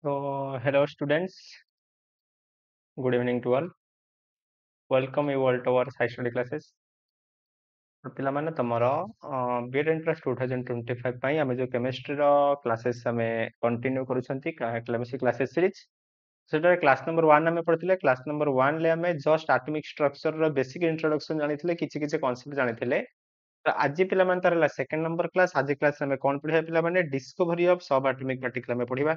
So, hello students, good evening to all. Welcome you all to our science study classes. तो ପିଲାମାନେ ତମର BEd entrance 2025 ପାଇଁ ଆମେ ଯୋଉ କେମିଷ୍ଟ୍ରିର କ୍ଲାसेस ଆମେ କଣ୍ଟିନ୍ୟୁ କରୁଛନ୍ତି କେମିଷ୍ଟ୍ରି କ୍ଲାसेस ସିରିଜ ସେଟାରେ କ୍ଲାସ ନମ୍ବର 1 ଆମେ ପଢିଥିଲେ କ୍ଲାସ ନମ୍ବର 1 ରେ ଆମେ ଜଷ୍ଟ ଆଟମିକ ଷ୍ଟ୍ରକ୍ଚର ର ବେସିକ ଇଣ୍ଟ୍ରୋଡକ୍ସନ ଜାଣିଥିଲେ କିଛି କନସେପ୍ଟ ଜାଣିଥିଲେ ତ ଆଜି ପିଲାମାନେ ତାର ହେଲା ସେକେଣ୍ଡ ନମ୍ବର କ୍ଲାସ ଆଜି କ୍ଲାସ ଆମେ କଣ ପଢିବା ପିଲାମାନେ ଡିସ୍କଭରି ଅଫ सब ଆଟମିକ ପାର୍ଟିକଲ ଆମେ ପଢିବା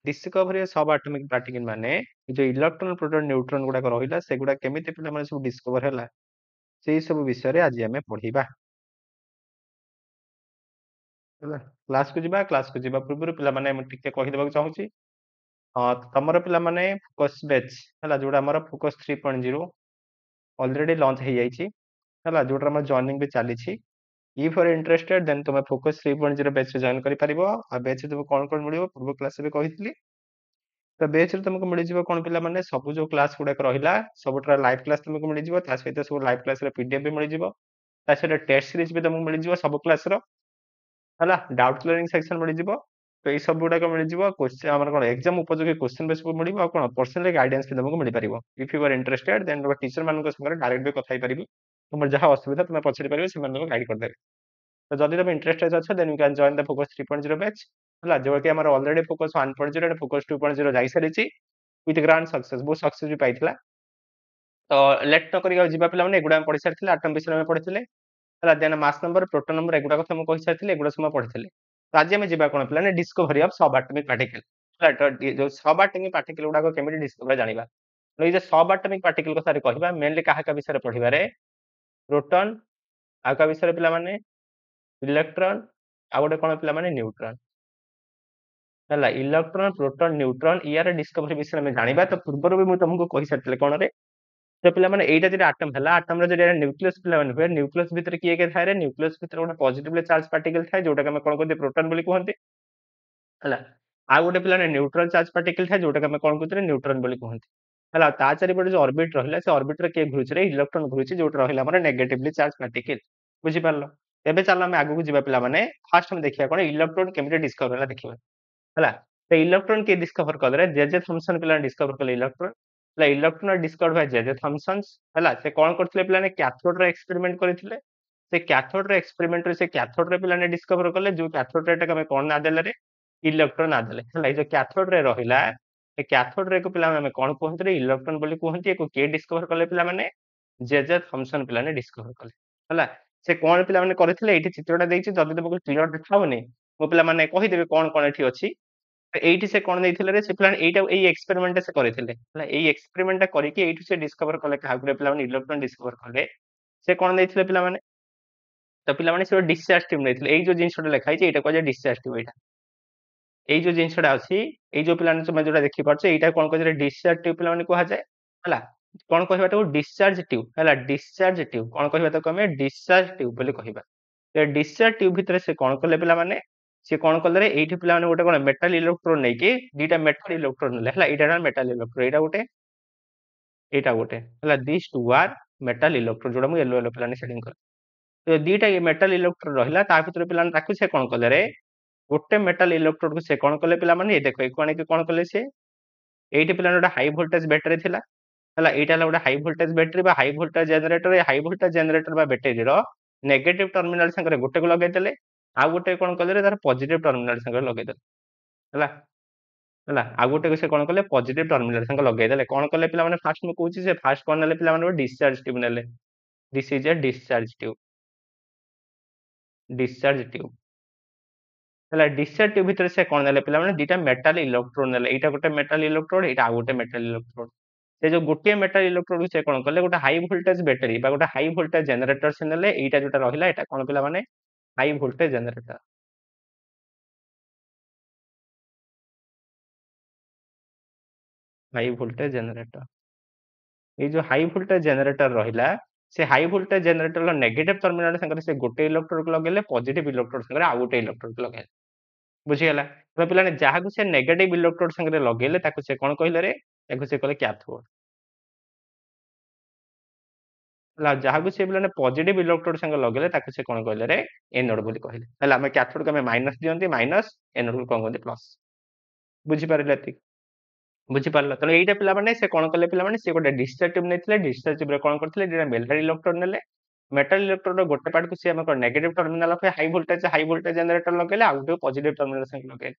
डिस्कवरी सब आटमिक पार्टिकल माने जो इलेक्ट्रॉन प्रोटॉन न्यूट्रॉन गुडा रहिला सेगुडा केमिति पिला माने सब डिस्कवर होला सेही सब विषय रे आज हमें पढिबा ହେଲା क्लास को जिबा पूर्व पिला माने हम टिके कहि देबा चाहूची तमरो पिला माने फोकस बैच होला जोडा हमर फोकस 3.0 ऑलरेडी लॉन्च हे जाईची होला जोडा हमर जॉइनिंग भी चाली छी if you are interested then तुम फोकस 3.0 बैच जॉइन करि परिबो आ बैच तुम कोन मिलिबो पूर्व क्लास रे कहितली तो बेच तुमको मिल जाव कौन पिला माने सब जो क्लास गुड़ाक रहा सबुटा लाइव क्लास तुमको मिल जाव सहित सब लाइव क्लास पीडीएफ भी मिल जाव सहित टेस्ट सीरीज भी तुमको मिल जाव सब क्लास है डाउट क्लियरिंग सेक्शन मिल जाव तो ये सब गुड़ाक मिल जाव क्वेश्चन आम कौन एग्जाम उपयोगी क्वेश्चन भी सब मिल कौन पर्सनल गाइडेंस भी तुमको मिल पार if you are interested then teacher मान डायरेक्ट भी कथा पार तुम जहाँ असुविधा तुम पचारि पार से गाइड करदे तो जदि तुम इंटरेस्टेड अच्छे then you can join the focus 3.0 batch है जो कि हमारे ऑलरेडी फोकस 1.0 एंड फोकस 2.0 जाई सारी विथ ग्रांड सक्सेस बहुत सक्सेस भी पाइथिला तो लेट न करियो जिबा पिला माने एगुडा हम पढि सारथिले एटम विषय में पढिथिले हला then mass number proton number एगुडा କଥା ମୁଁ କହି ସାरथिले एगुडा समय पढिथिले तो आज हम जिबा कोन पिला ने डिस्कवरी ऑफ सब एटॉमिक पार्टिकल हला जो सब एटॉमिक पार्टिकल गुडा को केमिति डिस्कवर जानिबा तो ये जो सब एटॉमिक पार्टिकल କଥା रे कहिबा मेनली काहा का विषय रे पढिबा रे प्रोटॉन आ का विषय रे पिला माने इलेक्ट्रॉन आ गोटे कोन पिला माने न्यूट्रॉन हला इलेक्ट्रॉन प्रोटॉन न्यूट्रॉन यार डिस्कवरी विषय में जानिबा तो पूर्व भी मु तुमको कहि सारथिले कोन रे तो पिला माने एटा जे एटम हला एटम रे जे न्यूक्लियस पिला माने हुए न्यूक्लियस भीतर किए के थाए रे न्यूक्लियस भीतर गोटे पॉजिटिवली चार्ज पार्टिकल थाए जोटा के हम कोन कहते प्रोटॉन बोली कहंती हला आ गोटे पिला ने न्यूट्रल चार्ज पार्टिकल थाए जोटा के हम कोन कहते न्यूट्रॉन बोली कहंती हला ता चारि पटे जो ऑर्बिट रहिला से ऑर्बिट रे के घुरुछ रे इलेक्ट्रॉन घुरुछ जोटा रहिला हमर नेगेटिवली चार्ज पार्टिकल बुझि पारलो एबे चलो हम आगु को जिबा पिला माने फर्स्ट हम देखिया कोन इलेक्ट्रॉन केमिति डिस्कवर होला देखिबा हला तो इलेक्ट्रॉन के डिस्कवर कले जे थॉमसन पिला डिस्कवर कले इलेक्ट्रॉन हला electron discover by J Thomson's हला से कोन करथले पिला ने कैथोड रे एक्सपेरिमेंट करथिले से कैथोड रे एक्सपेरिमेंट रे से कैथोड रे पिला ने डिस्कवर कले जो कैथोड रे हम कोन ना देले रे इलेक्ट्रॉन ना देले हला जो कैथोड रे रहिला ए कैथोड रे को पिला में कोन कहंत रे इलेक्ट्रॉन बोली कहंती एको के डिस्कवर कले पिला माने जे थॉमसन पिला ने डिस्कवर कले हला से कोन पिला माने करथिले एठी चित्रटा देइछि जदि तमको क्लियर देखावनी मो पिला माने कहि देबे कोन कोन एठी अछि एठी से कोन देइथिले रे से प्लान एटा एई एक्सपेरिमेंट से करिथिले हला एई एक्सपेरिमेंट करिके एठी से डिस्कवर कले काहा गुरे पिला माने इलेक्ट्रॉन डिस्कवर कले से कोन देइथिले पिला माने तो पिला माने से डिस्चार्ज ट्यूब देइथिले एई जो जिंसटा लेखा हिचे एटा कहजे डिस्चार्ज ट्यूब एटा एई जो जिंसटा अछि एई जो पिला ने तुमे जोटा देखि पारछे एटा कोन कहजे डिस्चार्ज ट्यूब पिला माने कहा जाय हला कोन कहबा तो डिस्चार्ज ट्यूब हला डिस्चार्ज ट्यूब कोन कहबा तो कमे डिस्चार्ज ट्यूब बोली कहबा तो डिस्चार्ज ट्यूब भितर से कोन कले पिला माने से कोन कले रे एठी पिला माने गोटे कोन मेटल इलेक्ट्रोड नै कि दीटा मेटल इलेक्ट्रोड ले हला एटा मेटल इलेक्ट्रोड एटा गोटे हला this two are metal electrode जोडा मु येलो येलो पिला ने सेटिंग कर तो दीटा ये मेटल इलेक्ट्रोड रहिला ता भितर पिला ताकू से कोन कले रे गोटे मेटल इलेक्ट्रोड को से कोन कले पिला माने ए देखो एको आने के कोन कले से एठी पिला गोटे हाई वोल्टेज बैटरी थिला हला एटा ला गोटे हाई वोल्टेज बैटरी बा high voltage generator high voltage generator बा बैटरी रो नेगेटिव टर्मिनल संगे गोटे को लगे देले आ गोटे कोन कले रे तार पॉजिटिव टर्मिनल संगे लगे देले हला हला आ गोटे को से कोन कले पॉजिटिव टर्मिनल संगे लगे देले कोन कले पिला माने फास्ट में कहूची से फास्ट कोन नेले पिला माने डिस्चार्ज ट्यूब नेले this is a discharge tube हला डिस्चार्ज ट्यूब भीतर से कोन नेले पिला माने दीटा मेटल इलेक्ट्रोड नेले एटा गोटे मेटल इलेक्ट्रोड एटा आ गोटे मेटल इलेक्ट्रोड से जो गोटे मेटल इलेक्ट्रोड से कोन कले गोटे हाई वोल्टेज बैटरी बा गोटे हाई वोल्टेज जनरेटर से नेले एटा जोटा रहिला एटा कोन पिला माने high voltage generator high voltage generator ये जो हाई वोल्टेज जनरेटर रहिला से high voltage generator negative terminal संगे से गोटे इलेक्ट्रोड को लगेले पॉजिटिव इलेक्ट्रोड संगे आ गोटे इलेक्ट्रोड को लगेले बुझी गला तो पिला ने जहा को से नेगेटिव इलेक्ट्रोड संगे लगेले ताको से कोन कहिले रे ताको से कहले कैथोड ला जहा को से पिला ने पॉजिटिव इलेक्ट्रोड संगे लगेले ताको से कोन कहिले रे एनोड बोली कहिले हला हम कैथोड को हम माइनस दियंती माइनस एनोड को कोन कहते प्लस ବୁଝିପାରିଲେ ଏତିକି? ବୁଝିପାରିଲ? ତେଣୁ ଏଇଟା ପିଲାମାନେ ସେ କଣ କଲେ ପିଲାମାନେ ସେ ଗୋଟେ ଡିସଚାର୍ଜ ଟ୍ୟୁବ୍ ନେଇଥିଲେ। ଡିସଚାର୍ଜ ଟ୍ୟୁବ୍‌ରେ କଣ କରିଥିଲେ ଦିଟା ମେଟାଲ ଇଲେକ୍ଟ୍ରୋଡ ନେଲେ। ମେଟାଲ ଇଲେକ୍ଟ୍ରୋଡର ଗୋଟେ ପାର୍ଟକୁ ସିଏ ଆମେ କଣ negative terminal of high voltage generator ଲଗେଇଲେ, ଆଉ ଗୋଟେ ପଜିଟିଭ ଟର୍ମିନାଲ ସାଙ୍ଗେ ଲଗେଇଲେ।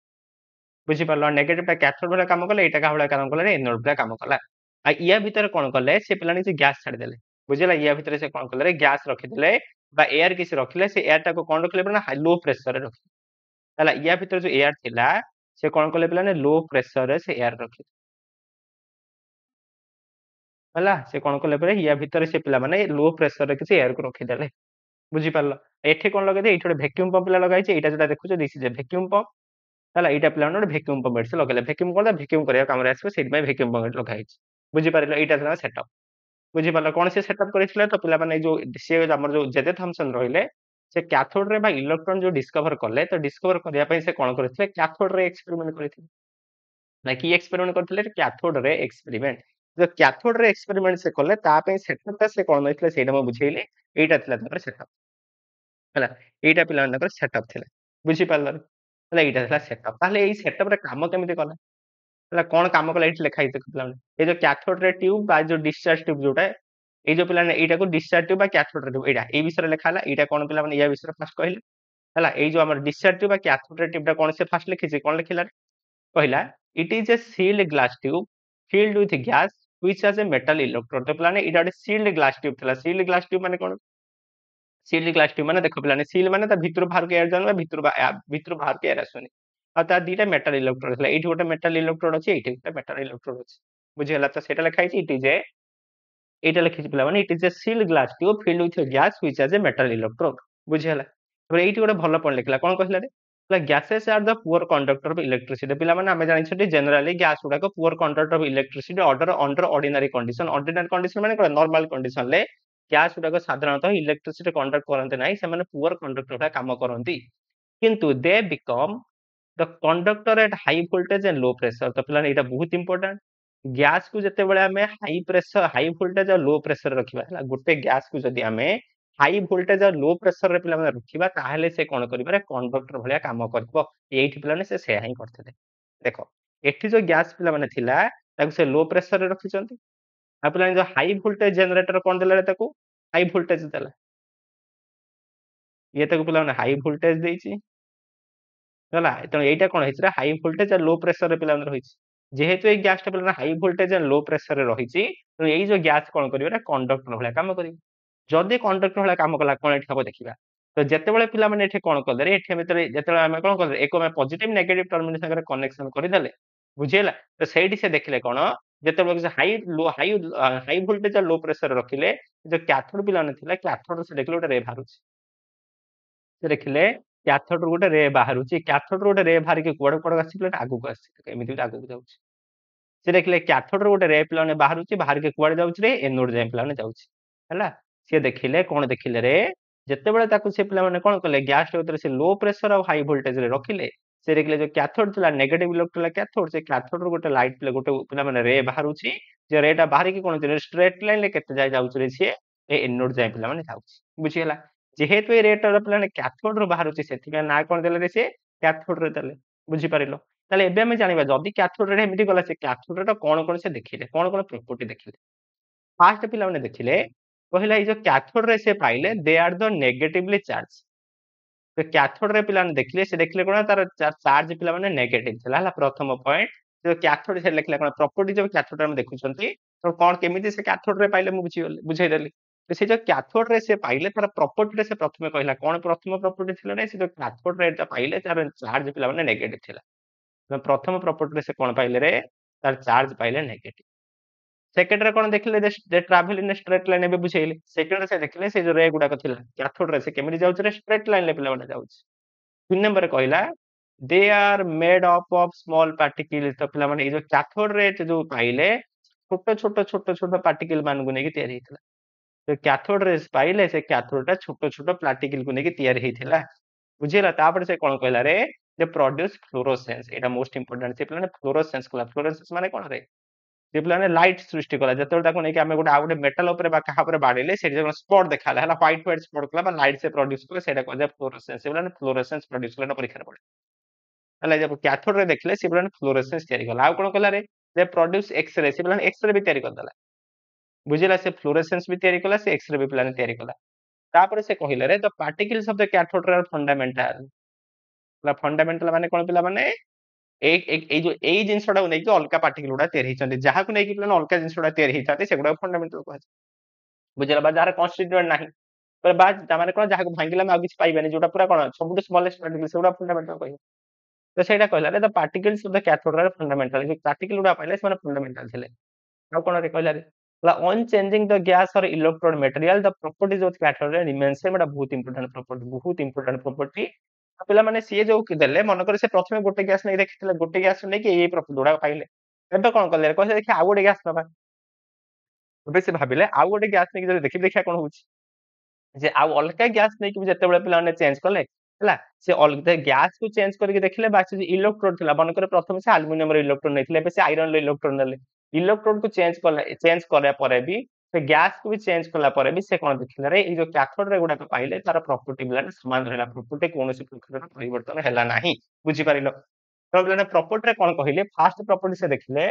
ବୁଝିପାରିଲ? ନେଗେଟିଭଟା କ୍ୟାଥୋଡ ଭଳିଆ କାମ କଲେ, ଏଇଟା କାହା ଭଳିଆ କାମ କଲା? ଏନୋଡ ଭଳିଆ କାମ କଲା। ଆଉ ୟା ଭିତରେ କଣ କଲେ ସେ ପିଲାମାନେ କିଛି ଗ୍ୟାସ ଛାଡିଦେଲେ। ବୁଝିଲା? ୟା ଭିତରେ ସେ କଣ କଲେ ଗ୍ୟାସ ରଖିଦେଲେ ବା ଏୟାର କିଛି ରଖିଲେ। ସେ ଏୟାରଟାକୁ କଣ ରଖିଲେ ନା ଲୋ ପ୍ରେସରରେ ରଖିଲେ। ହେଲା? ୟା ଭିତରେ ଯୋଉ ଏୟାର ଥିଲା ସେ କଣ କଲେ ପିଲାମାନେ ଲୋ ପ୍ରେସରରେ ସେ ଏୟାର ରଖିଲେ। ହେଲା? ସେ କଣ କଲେ ପରେ ୟା ଭିତରେ ସେ ପିଲାମାନେ ଲୋ ପ୍ରେସରରେ କିଛି ଏୟାରକୁ ରଖିଦେଲେ। ବୁଝିପାରିଲ? ଏଠି କଣ ଲଗେଇଦେ ଏଇଠି ଗୋଟେ ଭ୍ୟାକ୍ୟୁମ ପମ୍ପ ଲଗାହେଇଛି। ଏଇଟା ଯୋଉଟା ଦେଖୁଛ this is a vacuum pump. ହେଲା? ଏଇଟା ପିଲାମାନେ ଗୋଟେ ଭ୍ୟାକ୍ୟୁମ ପମ୍ପ ମେଡିସିନ ଲଗେଇଲେ। ଭ୍ୟାକ୍ୟୁମ କଣ ଭ୍ୟାକ୍ୟୁମ କରିବା କାମରେ ଆସିବ, ସେଇଥିପାଇଁ ଭ୍ୟାକ୍ୟୁମ ପମ୍ପ ଲଗାହେଇଛି। ବୁଝିପାରିଲ? ଏଇଟା ଥିଲା ସେଟଅପ୍। ବୁଝିପାରିଲ? କଣ ସେ ସେଟଅପ୍ କରିଥିଲେ ତ ପିଲାମାନେ ଯୋଉ ସିଏ ଆମର ଯୋଉ ଜେଜେ ଥମସନ ରହିଲେ ସେ କ୍ୟାଥୋଡରେ ବା ଇଲେକ୍ଟ୍ରନ ଯୋଉ ଡିସ୍କଭର କଲେ ତ ଡିସ୍କଭର କରିବା ପାଇଁ ସେ କଣ କରିଥିଲେ କ୍ୟାଥୋଡରେ ଏକ୍ସପେରିମେଣ୍ଟ କରିଥିଲେ। ନା କି ଏକ୍ସପେରିମେଣ୍ଟ କରିଥିଲେ କ୍ୟାଥୋଡରେ ଏକ୍ସପେରିମେଣ୍ଟ। ଯୋଉ କ୍ୟାଥୋଡରେ ଏକ୍ସପେରିମେଣ୍ଟ ସେ କଲେ ତା ପାଇଁ ସେଟଅପଟା ସେ କଣ ନେଇଥିଲେ ସେଇଟା ମୁଁ ବୁଝେଇଲି। ଏଇଟା ଥିଲା ତାଙ୍କର ସେଟଅପ୍। ହେଲା? ଏଇଟା ପିଲାମାନଙ୍କର ସେଟଅପ୍ ଥିଲା। ବୁଝିପାରିଲ? ହେଲା? ଏଇଟା ଥିଲା ସେଟଅପ୍। ତାହେଲେ ଏଇ ସେଟଅପରେ କାମ କେମିତି କଲା? ହେଲା? କଣ କାମ କଲା ଏଇଠି ଲେଖା ହେଇଛି ପିଲାମାନେ। ଏଇ ଯୋଉ କ୍ୟାଥୋଡରେ ଟ୍ୟୁବ୍ ବା ଯୋଉ ଡିସଚାର୍ଜ ଟ୍ୟୁବ୍ ଯୋଉଟା ଏଇ ଯୋଉ ପିଲାମାନେ ଏଇଟାକୁ ଡିସଚାର୍ଜ ଟ୍ୟୁବ୍ ବା କ୍ୟାଥୋଡରେ ଟ୍ୟୁବ୍ ଏଇଟା ଏଇ ବିଷୟରେ ଲେଖା ହେଲା। ଏଇଟା କଣ ପିଲାମାନେ ୟା ବିଷୟରେ ଫାର୍ଷ୍ଟ କହିଲେ। ହେଲା? ଏଇ ଯୋଉ ଆମର ଡିସଚାର୍ଜ ଟ୍ୟୁବ୍ ବା କ୍ୟାଥୋଡରେ ଟ୍ୟୁବଟା କଣ ସେ ଫାର୍ଷ୍ଟ ଲେଖିଛି କଣ ଲେଖିଲା କହିଲା ଇଟ୍ is a shield glass tube filled with gas which has a metal electrode। ତ ପିଲାମାନେ ଏଇଟା ଗୋଟେ ସିଲ୍ଡ ଗ୍ଲାସ ଟ୍ୟୁବ୍ ଥିଲା। ସିଲ୍ଡ ଗ୍ଲାସ ଟ୍ୟୁବ୍ ମାନେ କଣ? ସିଲ୍ଡ ଗ୍ଲାସ ଟ୍ୟୁବ୍ ମାନେ ଦେଖ ପିଲାମାନେ ସିଲ୍ ମାନେ ତା ଭିତରୁ ବାହାରକୁ ଏୟାର ଯାଉନି ବା ଭିତରୁ ବାହାରକୁ ଏୟାର ଆସୁନି। ଆଉ ତା ଦିଟା ମେଟାଲ ଇଲେକ୍ଟ୍ରୋଡ ଥିଲା। ଏଇଠି ଗୋଟେ ମେଟାଲ ଇଲେକ୍ଟ୍ରୋଡ ଅଛି, ଏଇଠି ଗୋଟେ ମେଟାଲ ଇଲେକ୍ଟ୍ରୋଡ ଅଛି। ବୁଝିଗଲା? ତ ସେଇଟା ଲେଖା ହେଇଛି ଇଟ୍ ଇଜ ଏ এইটা লিখিছি ପିଲାମାନେ it is a sealed glass tube filled with a gas which has a metal electrode। ବୁଝିହେଲା? ତାପରେ ଏଇଠି ଗୋଟେ ଭଲ ପଏଣ୍ଟ ଲେଖିଲା କଣ କହିଲା ରେ କହିଲା gases are the poor conductor of electricity। ପିଲାମାନେ ଆମେ ଜାଣିଛନ୍ତି ଜେନେରାଲି ଗ୍ୟାସ ଗୁଡାକ poor conductor of electricity under ordinary condition। ordinary condition ମାନେ କଣ ନର୍ମାଲ କଣ୍ଡିସନ ରେ ଗ୍ୟାସ ଗୁଡାକ ସାଧାରଣତଃ ଇଲେକ୍ଟ୍ରିସିଟି କଣ୍ଡକ୍ଟ କରନ୍ତି ନାହିଁ, ସେମାନେ ପୁଅର କଣ୍ଡକ୍ଟର ଭଳିଆ କାମ କରନ୍ତି। କିନ୍ତୁ they become the conductor at high voltage and low pressure। ତ ପିଲାମାନେ ଏଇଟା ବହୁତ ଇମ୍ପୋର୍ଟାଣ୍ଟ। ଗ୍ୟାସ କୁ ଯେତେବେଳେ ଆମେ ହାଇ ପ୍ରେସର ହାଇ ଭୋଲ୍ଟେଜ ଆଉ ଲୋ ପ୍ରେସର ରଖିବା ହେଲା, ଗୋଟେ ଗ୍ୟାସ କୁ ଯଦି ଆମେ ହାଇ ଭୋଲ୍ଟେଜ ଆଉ ଲୋ ପ୍ରେସରରେ ପିଲାମାନେ ରଖିବା ତାହେଲେ ସେ କଣ କରିବ କଣ୍ଡକ୍ଟର ଭଳିଆ କାମ କରିବ। ଏଇଠି ପିଲାମାନେ ସେ ସେୟା ହିଁ କରିଥିଲେ। ଦେଖ ଏଠି ଯୋଉ ଗ୍ୟାସ ପିଲାମାନେ ଥିଲା ତାକୁ ସେ ଲୋ ପ୍ରେସରରେ ରଖିଛନ୍ତି। ଆଉ ପିଲାମାନେ ଯୋଉ ହାଇ ଭୋଲ୍ଟେଜ ଜେନେରେଟର କଣ ଦେଲା ତାକୁ ହାଇ ଭୋଲ୍ଟେଜ ଦେଲା। ଇଏ ତାକୁ ପିଲାମାନେ ହାଇ ଭୋଲ୍ଟେଜ ଦେଇଛି ହେଲା। ତେଣୁ ଏଇଟା କଣ ହେଇଛି ହାଇ ଭୋଲ୍ଟେଜ ଆଉ ଲୋ ପ୍ରେସରରେ ପିଲାମାନେ ରହିଛି। ଯେହେତୁ ଏଇ ଗ୍ୟାସଟା ପିଲାମାନେ ହାଇ ଭୋଲ୍ଟେଜ ଆଉ ଲୋ ପ୍ରେସରରେ ରହିଛି ତେଣୁ ଏଇ ଯୋଉ ଗ୍ୟାସ କଣ କରିବ ନା କଣ୍ଡକ୍ଟର ଭଳିଆ କାମ କରିବ। ଯଦି କଣ୍ଡକ୍ଟର ଭଳିଆ କାମ କଲା କଣ ଏଠି ହବ ଦେଖିବା। ତ ଯେତେବେଳେ ପିଲାମାନେ ଏଠି କଣ କଲେ ଏଠି ଭିତରେ ଯେତେବେଳେ ଆମେ କଣ କଲେ ଏକ ପଜିଟିଭ ନେଗେଟିଭ ଟର୍ମିନାଲ ସାଙ୍ଗରେ କନେକ୍ସନ କରିଦେଲେ। ବୁଝିହେଲା? ତ ସେଇଠି ସେ ଦେଖିଲେ କଣ ଯେତେବେଳେ ହାଇ ହାଇ ଭୋଲ୍ଟେଜ ଆଉ ଲୋ ପ୍ରେସର ରଖିଲେ ଯୋଉ କ୍ୟାଥୋଡ ପିଲାମାନେ ଥିଲା କ୍ୟାଥୋଡ ସେ ଦେଖିଲେ ଗୋଟେ ରେ ବାହାରୁଛି। ସେ ଦେଖିଲେ କ୍ୟାଥୋଡରୁ ଗୋଟେ ରେ ବାହାରୁଛି। କ୍ୟାଥୋଡରୁ ଗୋଟେ ରେ ବାହାରିକି କୁଆଡେ କୁଆଡେ ଆସିଛି ଆଗକୁ ଆସିଛି, ଏମିତି ଆଗକୁ ଯାଉଛି। ସେ ଦେଖିଲେ କ୍ୟାଥୋଡରୁ ଗୋଟେ ରେ ପିଲାମାନେ ବାହାରୁଛି, ବାହାରିକି କୁଆଡେ ଯାଉଛି ରେ ଏନୋଡ ଯାଏ ପିଲାମାନେ ଯାଉଛି। ହେଲା? ସିଏ ଦେଖିଲେ କଣ ଦେଖିଲେ ରେ ଯେତେବେଳେ ତାକୁ ସେ ପିଲାମାନେ କଣ କଲେ ଗ୍ୟାସ ଭିତରେ ସେ ଲୋ ପ୍ରେସର ଆଉ ହାଇ ଭୋଲ୍ଟେଜରେ ରଖିଲେ ସେ ଦେଖିଲେ ଯୋଉ କ୍ୟାଥୋଡ ଥିଲା ନେଗେଟିଭ ଇଲେକ୍ଟ୍ରୋଡ ଥିଲା କ୍ୟାଥୋଡ, ସେ କ୍ୟାଥୋଡରୁ ଗୋଟେ ଲାଇଟ୍ ଗୋଟେ ପିଲାମାନେ ରେ ବାହାରୁଛି। ଯେ ରେ ଟା ବାହାରିକି କଣ ଷ୍ଟ୍ରେଟ ଲାଇନରେ କେତେ ଯାଏ ଯାଉଛି ରେ ସିଏ ଏ ଏନୋଡ ଯାଏ ପିଲାମାନେ ଯାଉଛି। ବୁଝିହେଲା? ଯେହେତୁ ଏ ରେଟ ପିଲାମାନେ କ୍ୟାଥୋଡରୁ ବାହାରୁଛି ସେଥିପାଇଁ ନା କଣ ଦେଲେ ସିଏ କ୍ୟାଥୋଡରେ ଦେଲେ। ବୁଝିପାରିଲ? ତାହେଲେ ଏବେ ଆମେ ଜାଣିବା ଯଦି କ୍ୟାଥୋଡରେ ଏମିତି ଗଲା ସେ କ୍ୟାଥୋଡର କଣ କଣ ସେ ଦେଖିଲେ, କଣ କଣ ପ୍ରପର୍ଟି ଦେଖିଲେ। ଫାଷ୍ଟ ପିଲାମାନେ ଦେଖିଲେ କହିଲା ଏଇ ଯୋଉ କ୍ୟାଥୋଡରେ ସେ ପାଇଲେ ଦେ ଆର୍ ଦ ନେଗେଟିଭଲି ଚାର୍ଜ। ତ କ୍ୟାଥୋଡରେ ପିଲାମାନେ ଦେଖିଲେ ସେ ଦେଖିଲେ କଣ ତାର ଚାର୍ଜ ପିଲାମାନେ ନେଗେଟିଭ ଥିଲା। ହେଲା ପ୍ରଥମ ପଏଣ୍ଟ ଯୋଉ କ୍ୟାଥୋଡ ସେ ଲେଖିଲା କଣ ପ୍ରପର୍ଟି ଯୋଉ କ୍ୟାଥୋଡ ଆମେ ଦେଖୁଛନ୍ତି ତ କଣ କେମିତି ସେ କ୍ୟାଥୋଡରେ ପାଇଲେ ମୁଁ ବୁଝେଇଦେଲି। ସେ ଯୋଉ କ୍ୟାଥୋଡରେ ସେ ପାଇଲେ ତାର ପ୍ରପର୍ଟିରେ ସେ ପ୍ରଥମେ କହିଲା କଣ ପ୍ରଥମ ପ୍ରପର୍ଟି ଥିଲା ନା ସେ ଯୋଉ କ୍ୟାଥୋଡରେ ଏଟା ପାଇଲେ ତାର ଚାର୍ଜ ପିଲାମାନେ ନେଗେଟିଭ ଥିଲା। ପ୍ରଥମ ପ୍ରପର୍ଟିରେ ସେ କଣ ପାଇଲେ ରେ ତାର ଚାର୍ଜ ପାଇଲେ ନେଗେଟିଭ। ସେକେଣ୍ଡରେ କଣ ଦେଖିଲେ ଯେ ଟ୍ରାଭେଲ ଇନ ଷ୍ଟ୍ରେଟ ଲାଇନ ଏବେ ବୁଝେଇଲେ। ସେକେଣ୍ଡରେ ସେ ଦେଖିଲେ ସେ ଯୋଉ ରେ ଗୁଡାକ ଥିଲା କ୍ୟାଥୋଡରେ ସେ କେମିତି ଯାଉଛି ରେ ଷ୍ଟ୍ରେଟ ଲାଇନରେ ପିଲାମାନେ ଯାଉଛି। 3 ନମ୍ବରରେ କହିଲା they are made up of small particle. ତ ପିଲାମାନେ ଏଇ ଯୋଉ କ୍ୟାଥୋଡରେ ଯୋଉ ପାଇଲେ ଛୋଟ ଛୋଟ ଛୋଟ ଛୋଟ ପାର୍ଟିକଲ ମାନଙ୍କୁ ନେଇକି ତିଆରି ହେଇଥିଲା। କ୍ୟାଥୋଡ ରେଜ୍ ପାଇଲେ ସେ କ୍ୟାଥୋଡ ଟା ଛୋଟ ଛୋଟ ପ୍ଲାଟିକଲକୁ ନେଇକି ତିଆରି ହେଇଥିଲା। ବୁଝିହେଲା? ତାପରେ ସେ କଣ କହିଲା ରେ ଯେ ପ୍ରଡ୍ୟୁସ ଫ୍ଲୋରୋସେନ୍ସ। ଏଇଟା ମୋଷ୍ଟ ଇମ୍ପୋର୍ଟାଣ୍ଟ। ସେ ପିଲାମାନେ ଫ୍ଲୋରୋସେନ୍ସ କଲା। ଫ୍ଲୋରୋସେନ୍ସ ମାନେ କଣ ରେ ସେ ପିଲାମାନେ ଲାଇଟ ସୃଷ୍ଟି କଲା। ଯେତେବେଳେ ତାକୁ ନେଇକି ଆମେ ଗୋଟେ ଆଉ ଗୋଟେ ମେଟାଲ ଉପରେ ବା କାହା ଉପରେ ବାଡେଇଲେ ସେଠି ଯୋଉ ସ୍ପଟ ଦେଖାଲା ହେଲା ହ୍ୱାଇଟ ହ୍ୱାଇଟ ସ୍ପଟ କଲା ବା ଲାଇଟ ସେ ପ୍ରଡ୍ୟୁସ କଲେ ସେଇଟା କୁହାଯାଏ ଫ୍ଲୋରୋସେନ୍ସ। ସେ ପିଲାମାନେ ଫ୍ଲୋରୋସେନ୍ସ ପ୍ରଡ୍ୟୁସ କଲେ ପରୀକ୍ଷାରେ ପଡେ। ହେଲା ଯେ କ୍ୟାଥୋଡ ରେ ଦେଖିଲେ ସେ ପିଲାମାନେ ଫ୍ଲୋରେସେନ୍ସ ତିଆରି କଲା। ଆଉ କଣ କଲା ରେ ଯେ ପ୍ରଡ୍ୟୁସ ଏକ୍ସରେ ସେ ପିଲାମାନେ ଏକ୍ସରେ ବି ତିଆରି କରିଦେଲା। ବୁଝିଲା ସେ ଫ୍ଲୋରେସେନ୍ସ ବି ତିଆରି କଲା ସେ ଏକ୍ସରେ ବି ପିଲାମାନେ ତିଆରି କଲା। ତାପରେ ସେ କହିଲେ ରେ ଦ ପାର୍ଟିକଲ୍ସ ଅଫ ଦ କ୍ୟାଥୋଡ ରେ ଫଣ୍ଡାମେଣ୍ଟାଲ ଫଣ୍ଡାମେଣ୍ଟାଲ ମାନେ କଣ ପିଲାମାନେ ଏଇ ଯୋଉ ଏଇ ଜିନିଷଟାକୁ ନେଇକି ଅଲଗା ପାର୍ଟିକଲ ଗୁଡା ତିଆରି ହେଇଛନ୍ତି ଯାହାକୁ ନେଇକି ପିଲାମାନେ ଅଲଗା ଜିନିଷ ଗୁଡା ତିଆରି ହେଇଛନ୍ତି ସେଗୁଡା ଫଣ୍ଡାମେଣ୍ଟାଲ କୁହାଯାଏ। ବୁଝିଲା ବା ଯାହାର କନଷ୍ଟିଟ୍ୟୁଏଣ୍ଟ ନାହିଁ ବା ତାମାନେ କଣ ଯାହାକୁ ଭାଙ୍ଗିଲା ଆମେ ଆଉ କିଛି ପାଇବାନି ଯୋଉଟା ପୁରା କଣ ସବୁଠୁ ସ୍ମଲେଷ୍ଟ ପାର୍ଟିକଲ ସେଗୁଡା ଫଣ୍ଡାମେଣ୍ଟାଲ କହିବ। ତ ସେଇଟା କହିଲା ରେ ଦ ପାର୍ଟିକଲ୍ସ ଅଫ ଦ କ୍ୟାଥୋଡ ରେ ଫଣ୍ଡାମେଣ୍ଟାଲ ଯୋଉ ପାର୍ଟିକଲ ଗୁଡା ପାଇଲେ ସେମାନେ ଫଣ୍ଡାମେଣ୍ଟାଲ ଥିଲେ। ଆଉ କଣ ରେ କହିଲା ରେ unchanging the gas or electrode material the properties of cathode ray remains ଏଟା ବହୁତ ଇମ୍ପୋର୍ଟାଣ୍ଟ ପ୍ରପର୍ଟି। ପିଲାମାନେ ସିଏ ଯୋଉ ଦେଲେ ମନେକର ସେ ପ୍ରଥମେ ଗୋଟେ ଗ୍ୟାସ୍ ନେଇ ଦେଖିଥିଲେ ଗୋଟେ ଗ୍ୟାସ୍ ନେଇକି ଏଇ ପ୍ରପର୍ଟି ଗୁଡା ପାଇଲେ ଏବେ କଣ କଲେ କହିଲେ ଦେଖି ଆଉ ଗୋଟେ ଗ୍ୟାସ୍ ନବା ଏବେ ସେ ଭାବିଲେ ଆଉ ଗୋଟେ ଗ୍ୟାସ୍ ନେଇକି ଯଦି ଦେଖିବା କଣ ହଉଛି ଯେ ଆଉ ଅଲଗା ଗ୍ୟାସ୍ ନେଇକି ବି ଯେତେବେଳେ ପିଲାମାନେ ଚେଞ୍ଜ କଲେ ହେଲା ସେ ଅଲଗା ଗ୍ୟାସ୍ କୁ ଚେଞ୍ଜ କରିକି ଦେଖିଲେ ବାକି ଇଲେକ୍ଟ୍ରୋଡ ଥିଲା ମନେକର ପ୍ରଥମେ ସେ ଆଲୁମିନିୟମ ର ଇଲେକ୍ଟ୍ରୋଡ ନେଇଥିଲେ ଏବେ ସେ ଆଇରନ ର ଇଲେକ୍ଟ୍ରୋଡ ନେଲେ ଇଲେକ୍ଟ୍ରୋଡ କୁ ଚେଞ୍ଜ କରିବା ପରେ ବି ସେ ଗ୍ୟାସ୍ କୁ ବି ଚେଞ୍ଜ କଲା ପରେ ବି ସେ କଣ ଦେଖିଲେ ରେ ଏଇ ଯୋଉ କ୍ୟାଥୋଡ ରେ ଗୁଡାକ ପାଇଲେ ତାର ପ୍ରପର୍ଟି ପିଲାମାନେ ସମାନ ରହିଲା ପ୍ରପର୍ଟି କୌଣସି ପ୍ରକାରର ପରିବର୍ତ୍ତନ ହେଲା ନାହିଁ ବୁଝିପାରିଲ। ତ ପିଲାମାନେ ପ୍ରପର୍ଟି ରେ କଣ କହିଲେ ଫାଷ୍ଟ ପ୍ରପର୍ଟି ସେ ଦେଖିଲେ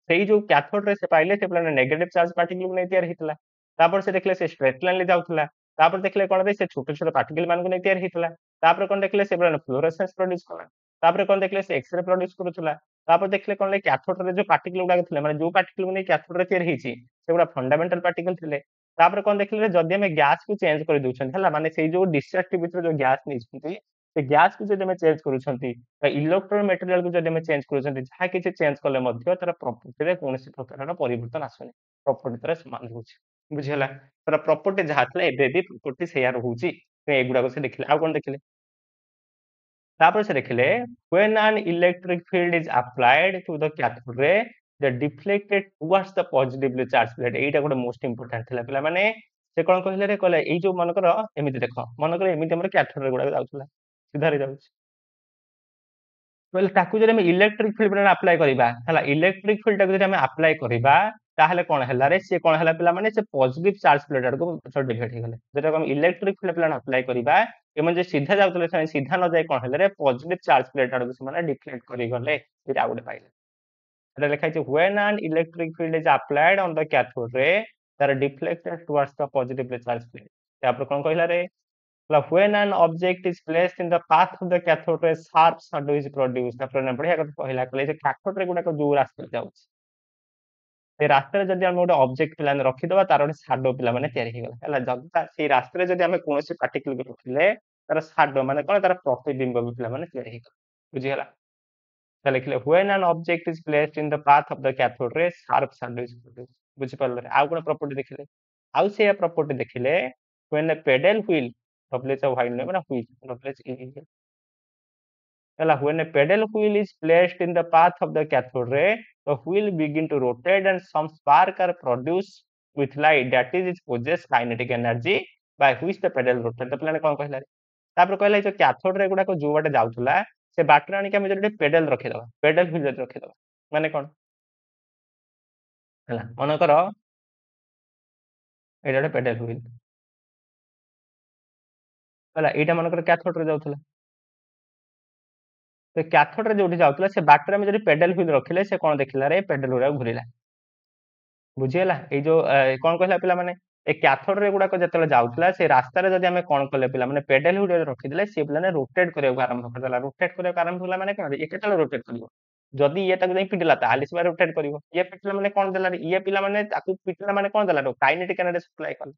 ସେଇ ଯୋଉ କ୍ୟାଥୋଡ ରେ ସେ ପାଇଲେ ସେ ପିଲାମାନେ ନେଗେଟିଭ ଚାର୍ଜ ପାର୍ଟିକଲ ନେଇ ତିଆରି ହେଇଥିଲା ତାପରେ ସେ ଦେଖିଲେ ସେ ଷ୍ଟ୍ରେଟ ଲାଇନ ରେ ଯାଉଥିଲା ତାପରେ ଦେଖିଲେ କଣ ସେ ଛୋଟ ଛୋଟ ପାର୍ଟିକଲ ମାନଙ୍କୁ ନେଇ ତିଆରି ହେଇଥିଲା ତାପରେ କଣ ଦେଖିଲେ ସେ ପିଲାମାନେ ଫ୍ଲୋରୋସେନ୍ସ ପ୍ରଡ୍ୟୁସ କଲା ତାପରେ କଣ ଦେଖିଲେ ସେ ଏକ୍ସରେ ପ୍ରଡ୍ୟୁସ କରୁଥିଲା ତାପରେ ଦେଖିଲେ କଣ କ୍ୟାଥୋଡ ରେ ଯୋଉ ପାର୍ଟିକଲ ଗୁଡାକ ଥିଲେ ମାନେ ଯୋଉ ପାର୍ଟିକଲ ନେଇ କ୍ୟାଥୋଡ ରେ ତିଆରି ହେଇଛି ସେଗୁଡା ଫଣ୍ଡାମେଣ୍ଟାଲ ପାର୍ଟିକଲ ଥିଲେ ତାପରେ କଣ ଦେଖିଲେ ଯଦି ଆମେ ଗ୍ୟାସ୍ କୁ ଚେଞ୍ଜ କରି ଦଉଛନ୍ତି ହେଲା ମାନେ ସେଇ ଯୋଉ ଡିସଟ୍ରାକ୍ଟିଭ ଭିତରେ ଯୋଉ ଗ୍ୟାସ୍ ନେଇଛନ୍ତି ସେ ଗ୍ୟାସ୍ କୁ ଯଦି ଆମେ ଚେଞ୍ଜ କରୁଛନ୍ତି ବା ଇଲେକ୍ଟ୍ରୋଡ ମେଟେରିଆଲ କୁ ଯଦି ଆମେ ଚେଞ୍ଜ କରୁଛନ୍ତି ଯାହା କିଛି ଚେଞ୍ଜ କଲେ ମଧ୍ୟ ତାର ପ୍ରପର୍ଟିରେ କୌଣସି ପ୍ରକାରର ପରିବର୍ତ୍ତନ ଆସୁନି ପ୍ରପର୍ଟି ତାର ସମାନ ରହୁଛି ବୁଝିହେଲା ତାର ପ୍ରପର୍ଟି ଯାହା ଥିଲା ଏବେ ବି ପ୍ରପର୍ଟି ସେଇଆ ରହୁଛି ଏଗୁଡାକ ସେ ଦେଖିଲେ ଆଉ କଣ ଦେଖିଲେ ତାପରେ ସେ ଦେଖିଲେ when an electric field is applied to the cathode ray the deflected towards the positively charged plate ଏଇଟା ଗୋଟେ ମୋଷ୍ଟ ଇମ୍ପୋର୍ଟାଣ୍ଟ ଥିଲା ପିଲାମାନେ ସେ କଣ କହିଲେ ରେ କହିଲେ ଏଇ ଯୋଉ ମନେକର ଏମିତି ଦେଖ ମନେକର ଏମିତି ଆମର କ୍ୟାଥୋଡ ରେ ଗୁଡାକ ଯାଉଥିଲା ସିଧାରେ ଯାଉଛି କହିଲେ ତାକୁ ଯଦି ଆମେ ଇଲେକ୍ଟ୍ରିକ ଫିଲ୍ଡ ଆପ୍ଲାଏ କରିବା ହେଲା ଇଲେକ୍ଟ୍ରିକ ଫିଲ୍ଡ ଟାକୁ ଯଦି ଆମେ ଆପ୍ଲାଏ କରିବା ତାହେଲେ କଣ ହେଲା ରେ ସେ କଣ ହେଲା ପିଲାମାନେ ସେ ପଜିଟିଭ ଚାର୍ଜ ପ୍ଲେଟ୍ ଆଡକୁ ଡିଭାଇଡ ହେଇଗଲେ ଯେଟା ଆମେ ଇଲେକ୍ଟ୍ରିକ ଫିଲ୍ଡ ପିଲାମାନେ ଆପ୍ଲାଏ କରିବା ଏମାନେ ଯେ ସିଧା ଯାଉଥିଲେ ସେମାନେ ସିଧା ନ ଯାଇ କଣ ହେଲେ ରେ ପଜିଟିଭ ଚାର୍ଜ ପ୍ଲେଟ୍ ଆଡକୁ ସେମାନେ ଡିଫ୍ଲେକ୍ଟ କରିଗଲେ ଏଇଟା ଆଉ ଗୋଟେ ପାଇଲେ ଏଟା ଲେଖା ହେଇଛି when an electric field is applied on the cathode ray they are deflected towards the positively charged plate ତାପରେ କଣ କହିଲା ରେ when an object is placed in the path of the cathode ray sharp shadow is produced ତାପରେ ବଢିଆ କଥା କହିଲା କହିଲେ ଯେ cathode ray ଗୁଡାକ ଯୋଉ ରାସ୍ତାରେ ଯାଉଛି ସେ ରାସ୍ତାରେ ଯଦି ଆମେ ଗୋଟେ ଅବଜେକ୍ଟ ପିଲାମାନେ ରଖିଦବା ତାର ଗୋଟେ ସାଡୋ ପିଲାମାନେ ତିଆରି ହେଇଗଲା ହେଲା ଯଦି ସେଇ ରାସ୍ତାରେ ଯଦି ଆମେ କୌଣସି ପାର୍ଟିକଲ ରଖିଲେ ତାର ସାଡୋ ମାନେ କଣ ତାର ପ୍ରତିବିମ୍ବ ବି ପିଲାମାନେ ତିଆରି ହେଇଗଲା ବୁଝିଗଲା ତାହେଲେ ଲେଖିଲେ when an object is placed in the path of the cathode ray sharp shadow is produced ବୁଝିପାରିଲେ ଆଉ କଣ ପ୍ରପର୍ଟି ଦେଖିଲେ ଆଉ ସେ ପ୍ରପର୍ଟି ଦେଖିଲେ when a pedal wheel WH while ନୁହେଁ ମାନେ wheel WH ହେଲା when a pedal wheel is placed in the path of the cathode ray the wheel begin to rotate and some spark are produced with light that is possess kinetic energy by which the pedal rotate ତ ପିଲାମାନେ କଣ କହିଲା ତାପରେ କହିଲା ଏ ଯୋଉ କ୍ୟାଥୋଡ ରେ ଗୁଡାକ ଯୋଉ ବାଟେ ଯାଉଥିଲା ସେ ବାଟରେ ଆଣିକି ଆମେ ଯଦି ପେଡାଲ ରଖିଦବା ପେଡାଲ ହୁଇଲ ଯଦି ରଖିଦବା ମାନେ କଣ ହେଲା ମନେକର ଏଇଟା ଗୋଟେ ପେଡାଲ ହୁଇଲ ହେଲା ଏଇଟା ମନେକର କ୍ୟାଥୋଡ ରେ ଯାଉଥିଲା ସେ କ୍ୟାଥୋଡ ରେ ଯୋଉଠି ଯାଉଥିଲା ସେ ବାଟରେ ଆମେ ଯଦି ପେଡାଲ ହୁଇଲ ରଖିଲେ ସେ କଣ ଦେଖିଲା ରେ ପେଡାଲ ଗୁଡାକ ଘୁରିଲା ବୁଝିହେଲା ଏଇ ଯୋଉ କଣ କହିଲା ପିଲାମାନେ ଏ କ୍ୟାଥୋଡ ରେ ଗୁଡାକ ଯେତେବେଳେ ଯାଉଥିଲା ସେ ରାସ୍ତାରେ ଯଦି ଆମେ କଣ କଲେ ପିଲାମାନେ ପେଡାଲ ହୁଇଲ ରଖିଦେଲେ ସେ ପିଲାମାନେ ରୋଟେଟ୍ କରିବାକୁ ଆରମ୍ଭ କରିଦେଲା ରୋଟେଟ୍ କରିବାକୁ ଆରମ୍ଭ କଲା ମାନେ କଣ ଏ କେତେବେଳେ ରୋଟେଟ୍ କରିବ ଯଦି ଇଏ ତାକୁ ଯାଇ ପିଟିଲା ତାହେଲେ ସେ ରୋଟେଟ୍ କରିବ ଇଏ ପିଟିଲା ମାନେ କଣ ଦେଲା ଇଏ ପିଲାମାନେ ତାକୁ ପିଟିଲା ମାନେ କଣ ଦେଲା କାଇନେଟିକ୍ ଏନର୍ଜି ସପ୍ଲାଏ କଲା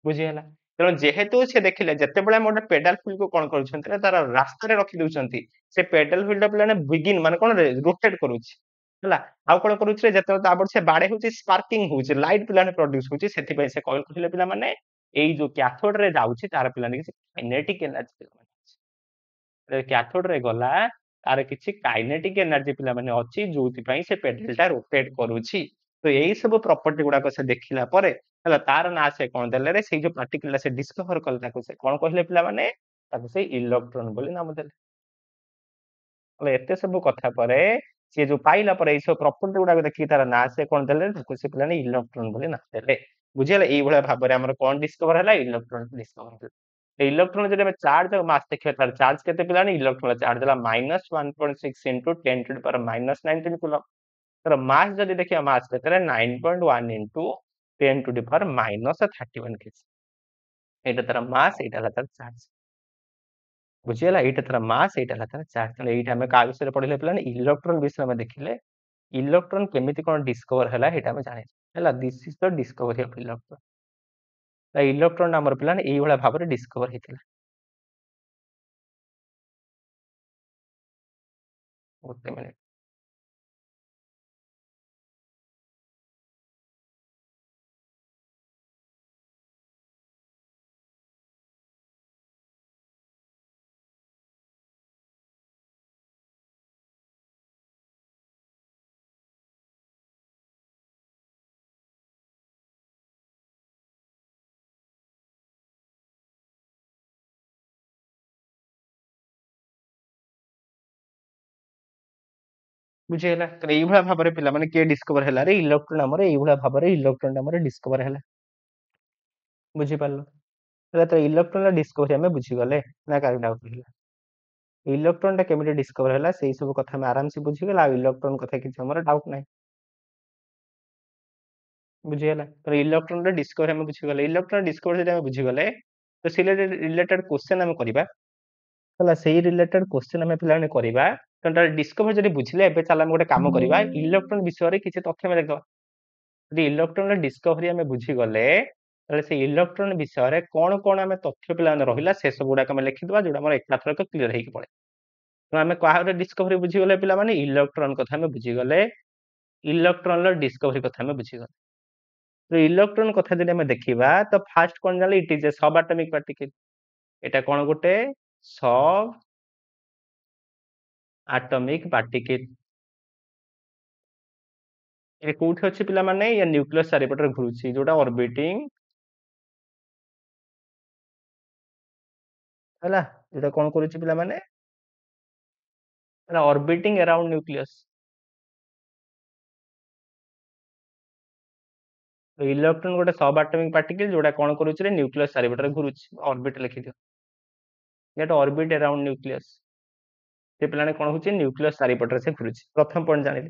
ବୁଝିହେଲା ତେଣୁ ଯେହେତୁ ସେ ଦେଖିଲେ ଯେତେବେଳେ ଆମେ ଗୋଟେ ପେଡାଲ ହୁଇଲ କୁ କଣ କରୁଛନ୍ତି ନା ତାର ରାସ୍ତାରେ ରଖି ଦଉଛନ୍ତି ସେ ପେଡାଲ ହୁଇଲ ଟା ପିଲାମାନେ ବିଗିନ ମାନେ କଣ ରୋଟେଟ୍ କରୁଛି ହେଲା ଆଉ କଣ କରୁଛି ଯେତେବେଳେ ତାପରେ ସେ ବାଡେ ହଉଛି ସ୍ପାର୍କିଂ ହଉଛି ଲାଇଟ ପିଲାମାନେ ପ୍ରଡ୍ୟୁସ ହଉଛି ସେଥିପାଇଁ ସେ କଣ କହିଲେ ପିଲାମାନେ ଏଇ ଯୋଉ କ୍ୟାଥୋଡ ରେ ଯାଉଛି ତାର ପିଲାମାନେ କିଛି କାଇନେଟିକ୍ ଏନର୍ଜି ପିଲାମାନେ କ୍ୟାଥୋଡ ରେ ଗଲା ତାର କିଛି କାଇନେଟିକ୍ ଏନର୍ଜି ପିଲାମାନେ ଅଛି ଯୋଉଥିପାଇଁ ସେ ପେଡାଲ ଟା ରୋଟେଟ୍ କରୁଛି ତ ଏଇ ସବୁ ପ୍ରପର୍ଟି ଗୁଡାକ ସେ ଦେଖିଲା ପରେ ହେଲା ତାର ନାଁ ସେ କଣ ଦେଲେ ସେଇ ଯୋଉ ପାର୍ଟିକଲ ସେ ଡିସ୍କଭର କଲେ ତାକୁ ସେ କଣ କହିଲେ ପିଲାମାନେ ତାକୁ ସେ ଇଲେକ୍ଟ୍ରନ ବୋଲି ନାମ ଦେଲେ ଏତେ ସବୁ କଥା ପରେ ସିଏ ଯୋଉ ପାଇଲା ପରେ ଏଇ ସବୁ ପ୍ରପର୍ଟି ଗୁଡାକ ଦେଖିକି ତାର ନାଁ ସେ କଣ ଦେଲେ ତାକୁ ସେ ପିଲାମାନେ ଇଲେକ୍ଟ୍ରନ ବୋଲି ନାଁ ଦେଲେ ବୁଝିଗଲା ଏଇଭଳିଆ ଭାବରେ ଆମର କଣ ଡିସ୍କଭର ହେଲା ଇଲେକ୍ଟ୍ରନ ଡିସ୍କଭର ହେଲା इलेक्ट्रॉन जब चार्ज और मास देखिए तार चार्ज केते पिला ने इलेक्ट्रॉन चार्ज देला -1.6 into 10 to the power -19 coulomb तर मास जदि देखिए मास केते 9.1 into 10 to the power -31 KG एटा तार मास एटा ला तार चार्ज बुझियला एटा तार मास एटा ला तार चार्ज तले एटा हम का विषय पढिले पिला ने इलेक्ट्रॉन विषय में देखिले इलेक्ट्रॉन केमिति कोन डिस्कवर हला एटा हम जाने हला this is the discovery of electron electron हमर पिला ने एई भला भाबरे डिस्कवर हेतिला ओते मिनिट बुझियला त एई भला भाबरे पिला माने के डिस्कवर हला रे इलेक्ट्रॉन हमर एई भला भाबरे इलेक्ट्रॉन हमर डिस्कवर हला बुझि पारलो तले त इलेक्ट्रॉन ला डिस्कवरी हमें बुझि गले ना का डाउट हला इलेक्ट्रॉन टा केमिति डिस्कवर हला सेई सब कथा में आराम से बुझि गला इलेक्ट्रॉन कथा कि हमर डाउट नै बुझिगला तो इलेक्ट्रॉन डिस्कवर हम बुझीगले इलेक्ट्रॉन डिस्कवर जब हम बुझीगले तो से रिलेटेड क्वेश्चन हम करबा हला सेही रिलेटेड क्वेश्चन हम पिलाने करबा तो डिस्कवर जब बुझिले एबे चल हम गोटे काम करबा इलेक्ट्रॉन विषय रे किछि तथ्य में देखो यदि इलेक्ट्रॉन डिस्कवरी हम बुझीगले तले से इलेक्ट्रॉन विषय रे कोन कोन हम तथ्य पिलाने रहिला से सब गुडा हम लिखि दबा जोडा हमर एकाथरक क्लियर हेकि पड़े तो हम काहरे डिस्कवरी बुझीगले पिला माने इलेक्ट्रॉन कथा हम बुझीगले इलेक्ट्रॉन डिस्कवरी कथा हम बुझीगले तो इलेक्ट्रॉन कथा जदि हम देखिबा तो फास्ट कोन जाले इट इज ए सब एटॉमिक पार्टिकल एटा कोन गोटे सब एटॉमिक पार्टिकल ए कोठी अछि पिला माने या न्यूक्लियस चारिपटर घुरुछि जोटा ऑर्बिटिंग हला जोटा कोन करूछि पिला माने हला ऑर्बिटिंग अराउंड न्यूक्लियस तो इलेक्ट्रॉन गोटे सब एटॉमिक पार्टिकल जोटा कोन करूछि रे न्यूक्लियस चारिपटर घुरुछि ऑर्बिट लिखि दियो एटा ऑर्बिट अराउंड न्यूक्लियस से पिला ने कोन होछि न्यूक्लियस चारिपटर से घुरुछि प्रथम पॉइंट जानिले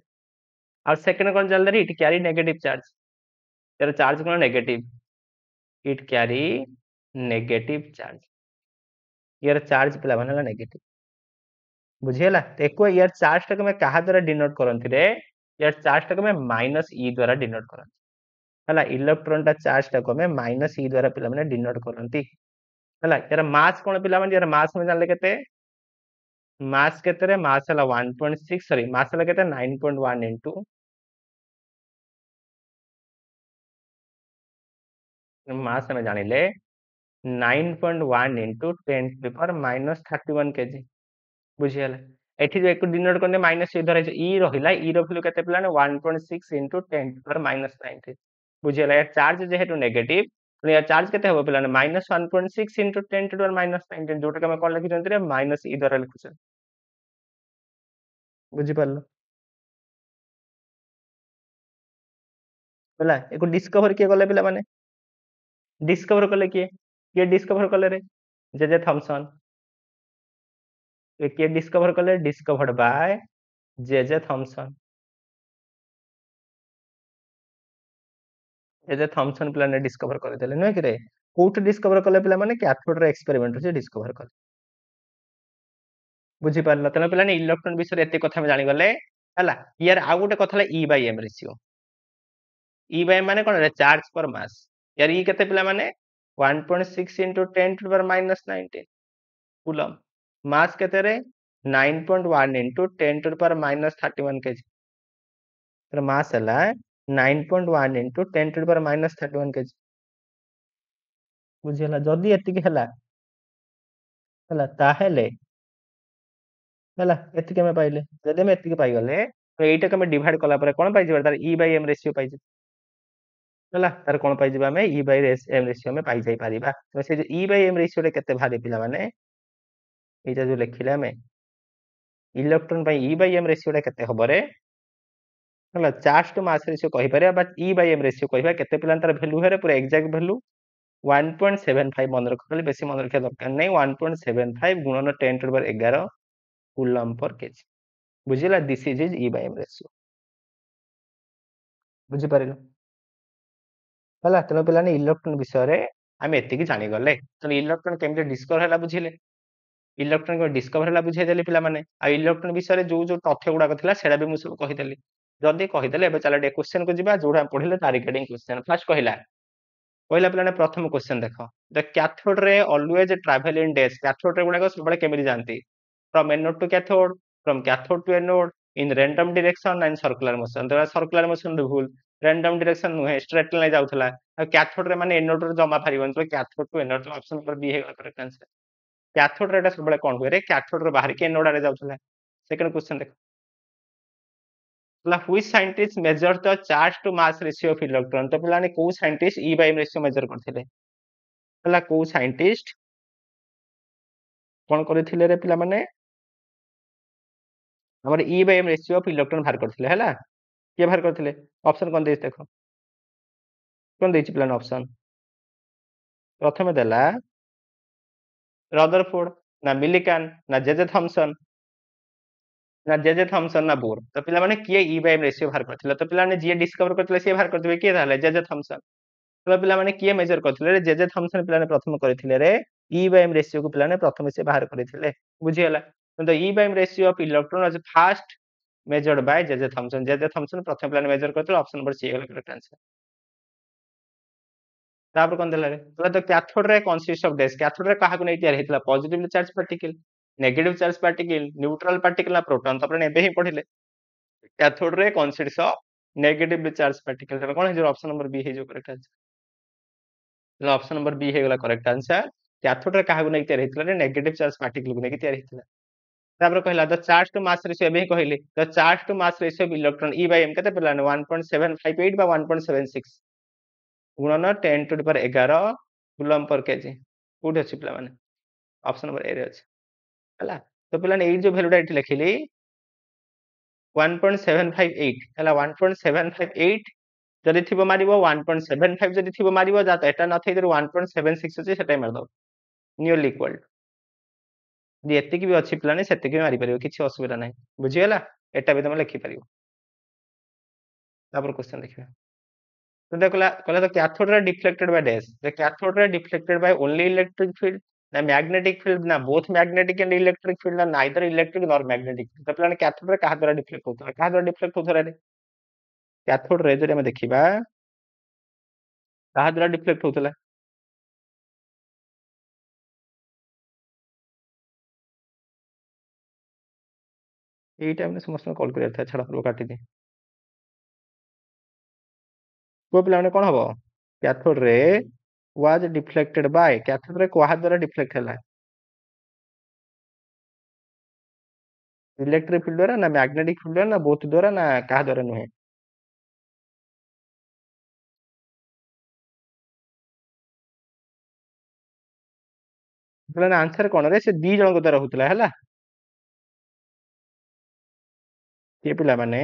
और सेकंड कोन जानिले इट कैरी नेगेटिव चार्ज यार चार्ज कोन negative it carry negative charge यार चार्ज पिला माने नेगेटिव बुझियला एको यार चार्ज तक में कहा द्वारा डिनोट करंती रे यार चार्ज तक में माइनस ई द्वारा डिनोट करंती हला इलेक्ट्रॉन टा चार्ज तक में माइनस ई द्वारा पिला माने डिनोट करंती हला यार मास कोन पिला माने यार मास में जानले केते मास केते रे मास हला 1.6 सॉरी मास हला केते 9.1 इनटू मास में जानिले 9.1 into 10 to the power -31 kg बुझियला एठी जो एक डिनोट करने माइनस ई धरे ई रहिला ई रो वैल्यू केते पिला ने 1.6 इनटू 10 टू द पावर -19 बुझियला यार चार्ज जेहेतु नेगेटिव तो यार चार्ज केते हो पिला ने -1.6 इनटू 10 टू द पावर -19 जोटा के हम कोन लिखि जंतरे माइनस ई द्वारा लिखुछ बुझि पारलो होला एको डिस्कवर के गले पिला माने डिस्कवर कले किए डिस्कवर कले रे जे थॉमसन किए डिस्कवर कले discovered by J Thomson J Thomson पिला ने डिस्कवर कर देले नै कि रे कोठ डिस्कवर कले पिला माने कैथोड रे एक्सपेरिमेंट से डिस्कवर कर बुझि पारला तने पिला ने इलेक्ट्रॉन विषय रे एते कथा में जानि गले हला यार आ गोटे कथा ला e by m ratio e by माने कोन रे चार्ज पर मास यार ई केते पिला माने 1.6 into 10 to the power -19 coulomb मास केते रे 9.1 into 10 to the power -31 kg तर मास हला 9.1 into 10 to the power -31 kg बुझियला जदी एतिकी हला ताहेले हला एतिकी हम पाइले जदी हम एतिकी पाइ गले तो एटा के हम डिवाइड कला पर कोन पाइ जेबा तार ई बाय एम रेशियो पाइ हला तार कोन पाइ जेबा हमें ई बाय एम रेशियो में पाइ जाई पारिबा तो से ई बाय एम रेशियो रे केते भारी पिला माने एटा जो लिखिले हमें electron by e by m ratio रे केते हबो रे हला चार्ज टू मास रेशियो कहि पारे but e by m ratio कहिबा केते पिला तार वैल्यू हेरे पूरा एग्जैक्ट वैल्यू 1.75 मन रख खाली बेसी मन रखा दरकार नहीं 1.75 गुणन 10 to the power 11 कूलम पर केजी बुझिला this is e by m ratio बुझी पारिलो हला तनो पिलाने इलेक्ट्रॉन विषय रे आमे एति की जानि गले तनो इलेक्ट्रॉन केमते डिस्कवर हला बुझिले इलेक्ट्रॉन को डिस्कवर हला बुझाई देली पिला माने आ इलेक्ट्रॉन विषय रे जो जो तथ्य गुडा थिला सेडा भी मु सब कहि देली जदी कहि देले एबे चला डे क्वेश्चन को जिबा जोडा पढिले तारि रिगार्डिंग क्वेश्चन फर्स्ट कहिला पहिला पिलाने प्रथम क्वेश्चन देखो the cathode ray always travel in days cathode ray गुडा सब बळे केमिति जानती from anode to cathode from cathode to anode in random direction and circular motion तो सर्कुलर मोशन भूल रैंडम डायरेक्शन नुहे स्ट्रेट लाइन जाउथला कैथोड रे माने एनोड रे जमा फारिबन तो कैथोड टू एनोड ऑप्शन पर बी हे करेक्ट आंसर कैथोड रे सब बळे कोन होय रे कैथोड रे बाहर के एनोड रे जाउथला सेकंड क्वेश्चन देखो which scientist measure the charge to mass ratio of electron तो पिलाने को scientist e by m ratio measure करथिले हला को साइंटिस्ट कोन करथिले रे पिला माने हमर e by m ratio of electron बाहर करथिले हला के बाहर करथिले ऑप्शन कोन देछ देखो कोन देछि पिलाने ऑप्शन प्रथमे देला रदरफोर्ड ना मिलिकन ना जेजे थॉमसन ना जेजे थॉमसन ना बोर तो पिला माने किए ई बाय एम रेशियो बाहर करथिले तो पिला ने जे डिस्कवर करथिले से बाहर करथिबे के थाले जेजे थॉमसन तो पिला माने किए मेजर करथिले रे जेजे थॉमसन पिला ने प्रथम करथिले रे ई बाय एम रेशियो को पिला ने प्रथम से बाहर करथिले बुझी हला तो e by m ratio of electron was first measured by J J Thomson प्रथम पिला ने मेजर करथिले ऑप्शन नंबर सी होला करेक्ट आंसर तापर कोन देला रे तो cathode ray consist of dash cathode ray काहा को नै तयार हेतला positively charge particle negative charge particle neutral particle ना प्रोटॉन तो अपन एबे ही पढिले cathode ray consist of negatively charge particle तो कोन हे जो ऑप्शन नंबर बी हे जो correct answer option number B हे गला करेक्ट आंसर कैथोड रे काहा को नै तयार हेतला रे नेगेटिव चार्ज पार्टिकल को नै तयार हेतला तापर कहला the charge to mass ratio एबे ही कहले the charge to mass ratio of electron e by m कते पला 1.758 बा 1.76 गुणन 10 टू द पावर 11 कूलम पर केजी कोठी अछि पिला माने ऑप्शन नंबर ए रे अछि हला तो पिला ने ए जो वैल्यूटा एठी लिखिली 1.758 हला 1.758 जदि थिबो मारिबो 1.75 जदि थिबो मारिबो जा त एटा न थई 1.76 अछि सेटा मार दो नियरली इक्वल जे एतिकी भी अछि पिला ने सेतिकी मारि परिबो किछि असुविधा नै बुझि गेला एटा भी तमे लिखि परिबो तापर क्वेश्चन देखिबा तो देखला कहला तो cathode ray deflected by dash the cathode रे deflected by only electric field ना मैग्नेटिक फील्ड ना both magnetic and electric field ना नाइदर इलेक्ट्रिक नॉर मैग्नेटिक तो पिलाने कैथोड रे कहा द्वारा डिफ्लेक्ट होतला कहा द्वारा डिफ्लेक्ट होतला रे कैथोड रे जरे हम देखिबा कहा द्वारा डिफ्लेक्ट होतला एई टाइम में समस्त कॉल करिया था छडा रो काटी दे को पिलाने कोन हबो cathode ray was deflected by cathode ray कहा द्वारा डिफ्लेक्ट हला इलेक्ट्रिक फील्ड द्वारा ना मैग्नेटिक फील्ड द्वारा ना बोथ द्वारा ना कहा द्वारा नुहे पिलाने आंसर कोन रे से दी जण को द्वारा होतला हला के पिला माने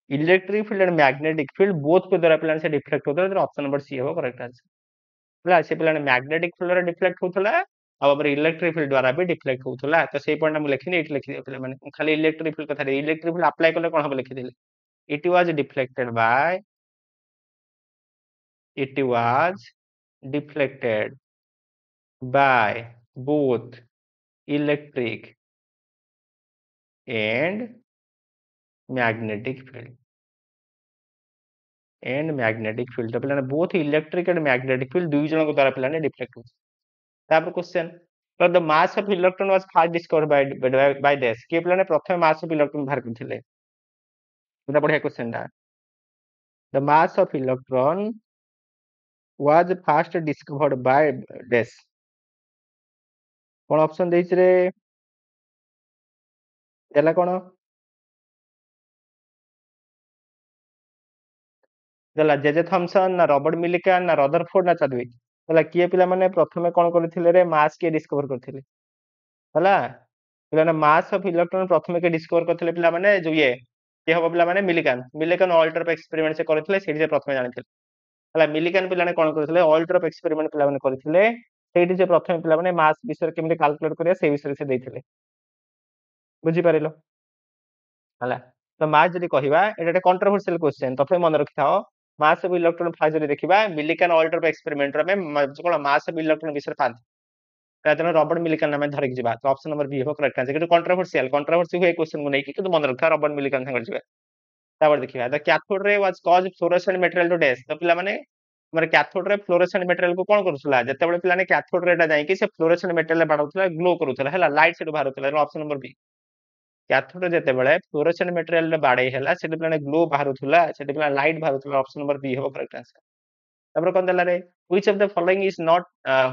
electric field and magnetic field both को द्वारा पिलाने से डिफ्लेक्ट होतला तो ऑप्शन नंबर सी हो करेक्ट आंसर पिला से पिलाने मैग्नेटिक फील्ड द्वारा डिफ्लेक्ट होतला अब हमर इलेक्ट्रिक फील्ड द्वारा भी डिफ्लेक्ट होतला तो सेही पॉइंट हम लिखिनी एट लिखि दियो पिला माने खाली इलेक्ट्रिक फील्ड कथा इलेक्ट्रिक फील्ड अप्लाई करले कोन हम लिखि देले it was deflected by it was deflected by both electric and magnetic field तो पिलाने both electric and magnetic field दुई जन को द्वारा पिलाने डिफ्लेक्ट होछ तापर क्वेश्चन तो the mass of electron was first discovered by this के पिलाने प्रथम मास ऑफ इलेक्ट्रॉन बाहर करथिले एटा बढ़िया क्वेश्चन दा the mass of electron was first discovered by this कोन ऑप्शन देइछ रे देला कोन देला जेजे थॉमसन ना रॉबर्ट मिलिकन ना रदरफोर्ड ना चाडविक देला किए पिला माने प्रथमे कोन करथिले रे मास के डिस्कवर करथिले हला पिला ने मास ऑफ इलेक्ट्रॉन प्रथमे के डिस्कवर करथिले पिला माने जो ये के हबो पिला माने मिलिकन मिलिकन ऑल्टर पे एक्सपेरिमेंट से करथिले सेठी से प्रथमे जानिथिले ହେଲା ମିଲିକାନ ପିଲାମାନେ କଣ କରିଥିଲେ ଅଏଲ ଡ୍ରପ ଏକ୍ସପେରିମେଣ୍ଟ ପିଲାମାନେ କରିଥିଲେ ସେଇଠି ଯେ ପ୍ରଥମେ ପିଲାମାନେ ମାସ୍ ବିଷୟରେ କେମିତି କାଲକୁଲେଟ କରିବା ସେଇ ବିଷୟରେ ସେ ଦେଇଥିଲେ ବୁଝିପାରିଲ ହେଲା ତ ମାସ୍ ଯଦି କହିବା ଏଟା ଗୋଟେ କଣ୍ଟ୍ରୋଭର୍ସିଆଲ क्वेश्चन ତଥାପି ମନେ ରଖିଥାଅ ମାସ୍ ଅଫ ଇଲେକ୍ଟ୍ରନ ଫାଷ୍ଟ ଯଦି ଦେଖିବା ମିଲିକାନ ଅଏଲ ଡ୍ରପ ଏକ୍ସପେରିମେଣ୍ଟ ଆମେ କଣ ମାସ୍ ଅଫ ଇଲେକ୍ଟ୍ରନ ବିଷୟରେ ପାନ୍ତି ତେଣୁ ରବର୍ଟ ମିଲିକାନ ଆମେ ଧରିକି ଯିବା ତ ଅପସନ नंबर बी ହେବ करेक्ट आंसर କିନ୍ତୁ କଣ୍ଟ୍ରୋଭର୍ସିଆଲ ହୁଏ क्वेश्चन को ନେଇକି କିନ୍ତୁ ମନେ ରଖିଥା ରବର୍ଟ ମିଲିକାନ ସାଙ୍ଗରେ ଯିବା ତାପରେ ଦେଖିବା the cathode ray was cause fluorescent material to death ତ ପିଲାମାନେ ଆମର କ୍ୟାଥୋଡ ରେ फ्लोरोसेंट मटेरियल को कोन କରୁଥିଲା ଯେତେବେଳେ ପିଲାମାନେ କ୍ୟାଥୋଡ ରେ ଏଟା ଯାଇକି ସେ फ्लोरोसेंट मटेरियल ବାଡଉଥିଲା ଗ୍ଲୋ କରୁଥିଲା ହେଲା ଲାଇଟ ସେଠୁ ବାହାରୁଥିଲା ଅପସନ नंबर बी କ୍ୟାଥୋଡ ରେ ଯେତେବେଳେ फ्लोरोसेंट मटेरियल ରେ ବାଡେଇ ହେଲା ସେଠି ପିଲାମାନେ ଗ୍ଲୋ ବାହାରୁଥିଲା ସେଠି ପିଲା ଲାଇଟ ବାହାରୁଥିଲା ଅପସନ नंबर बी ହେବ करेक्ट आंसर ତାପରେ କଣ ଦେଲା ରେ which of the following is not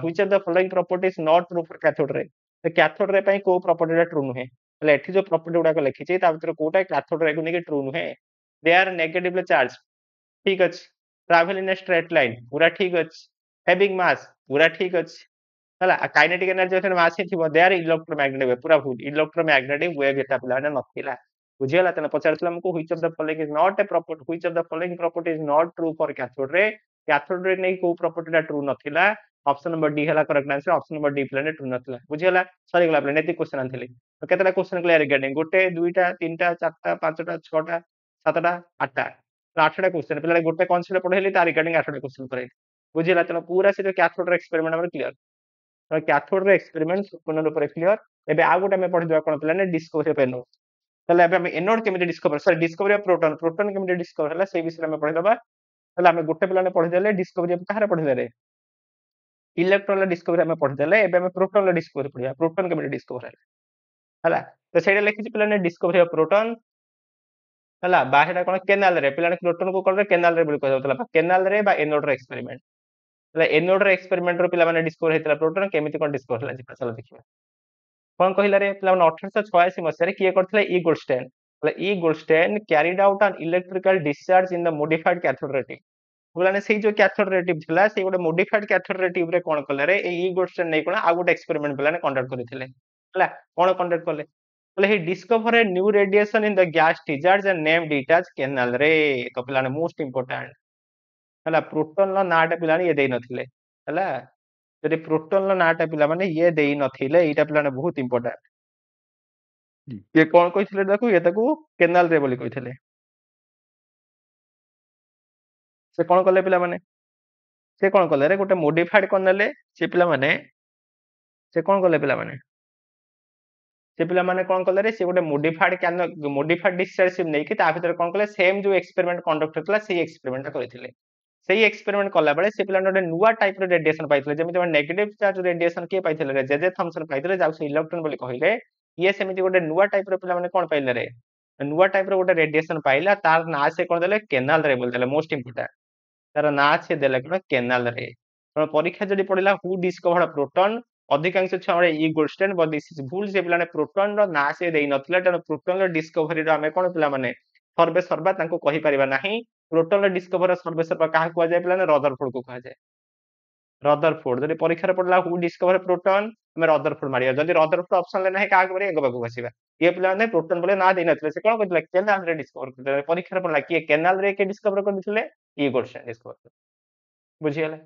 which of the following property is not true for cathode ray ତ cathode ray ପାଇଁ କୋ property ଟା true नुहे ହେଲେ ଏଠି जो property गुडाक लिखिଛି ତା ଭିତରେ कोटा cathode ray को नेकी true नुहे they are negatively charged ठीक अछि travel in a straight line पूरा ठीक अछि having mass पूरा ठीक अछि ହେଲା काइनेटिक एनर्जी एथन मास ही थिबो they are electromagnetic wave पूरा भूल electromagnetic wave एटा पिलाने नथिला बुझियला तने पचारथिला हमको which of the following is not a property which of the following property is not true for cathode ray cathode ray नहीं को property टा true नथिला ऑप्शन नंबर डी हला correct answer option number D प्लाने true नथिला बुझियला सरी गला प्लाने एति क्वेश्चन आनथिले तो केतला क्वेश्चन क्लियर रिगार्डिंग गोटे दुईटा तीनटा चारटा पांचटा छटा सातटा आठटा तो आठटा क्वेश्चन पिला गोटे कॉन्सेप्ट पढेली ता रिगार्डिंग आठटा क्वेश्चन करे बुझियला तने पूरा से जो कैथोड रे एक्सपेरिमेंट हमर क्लियर तो कैथोड रे एक्सपेरिमेंट संपूर्ण रूप से क्लियर एबे आ गोटे हम पढि दवा कोन पिलाने डिस्कवरी ऑफ एनोड तले एबे हम एनोड केमिति discover sorry discovery of proton proton केमिति डिस्कवर हला से विषय हम पढि दवा तले हम गोटे पिलाने पढि देले डिस्कवरी ऑफ कहारे पढि देले इलेक्ट्रॉन डिस्कवरी हम पढि देले एबे हम प्रोटॉन डिस्कवरी पढिया प्रोटॉन केमिति डिस्कवर हला तो सेडा लिखि पिलाने डिस्कवरी ऑफ प्रोटॉन हला बाहेडा कोन केनाल रे पिलाने प्रोटॉन को कोन रे केनाल रे बोली कहै होतला केनाल रे बा एनोड रे एक्सपेरिमेंट हला एनोड रे एक्सपेरिमेंट रो पिला माने डिस्कवर हेतला प्रोटॉन केमिति कोन डिस्कवर हला जी चलो देखिबा कोन कहिला रे पिला 1886 मसिया रे किए करथले ई गोल्डस्टेन हला E Goldstein carried out an electrical discharge in the modified cathode ray tube बुलाने सेही जो कैथोड रे ट्यूब थिला से गोटे मॉडिफाइड कैथोड रे ट्यूब रे कोन कले रे ई गोल्डस्टेन नै कोन आ गोटे एक्सपेरिमेंट पिलाने कंडक्ट करिथिले हला कोन कंडक्ट कले बोले he discover a new radiation in the gas discharge and named it as canal ray तो पिलाने मोस्ट इंपोर्टेंट हला प्रोटॉन ला नाटा पिलाने ये देई नथिले हला जदि प्रोटॉन ला नाटा पिला माने ये देई नथिले एटा पिलाने बहुत इंपोर्टेंट ये कोन कहिथिले देखो ये ताकू केनाल रे बोली कहिथिले से कोन कले पिला माने से कोन कले रे गोटे मॉडिफाइड करनेले से पिला माने से कोन कले पिला माने से पिला माने कोन कले रे से गोटे मॉडिफाइड डिस्चार्ज नै कि ता भीतर कोन कले सेम जो एक्सपेरिमेंट कंडक्ट होतला से एक्सपेरिमेंट करिथिले सेही एक्सपेरिमेंट कला बेले से पिला गोटे नुवा टाइप रो रेडिएशन पाइथिले जेमिति नेगेटिव चार्ज रेडिएशन के पाइथिले रे जे थॉमसन पाइथिले जाउ से इलेक्ट्रॉन बोली कहिले ये सेमिति गोटे नुवा टाइप रो पिला माने कोन पाइले रे नुवा टाइप रो गोटे रेडिएशन पाइला तार ना से कोन देले केनाल रे बोल देले मोस्ट इंपोर्टेंट तार ना से देले कोन केनाल रे तो परीक्षा जदि पडिला हु डिस्कवर्ड प्रोटॉन अधिकांश छाड़े ई गोल्डस्टेन बट दिस इज भूल से पिलाने प्रोटॉन रो ना से देई नथिला त प्रोटॉन रो डिस्कवरी रो हमें कोन पिला माने सर्वे सर्वा तांको कहि परिबा नाही प्रोटॉन रो डिस्कवर सर्वे सर्वा काहा को जाय पिलाने रदरफोर्ड को कहा जाय रदरफोर्ड जदि परीक्षा रे पडला हु डिस्कवर प्रोटॉन हमें रदरफोर्ड मारिया जदि रदरफोर्ड ऑप्शन ले नाही काहा को मारिया एगो बाबू बसिबा ये पिला ने प्रोटॉन बोले ना देई नथिले से कोन कहथिले केनाल रे डिस्कवर करथिले परीक्षा रे पडला कि केनाल रे के डिस्कवर करथिले ई गोल्डस्टेन डिस्कवर बुझियला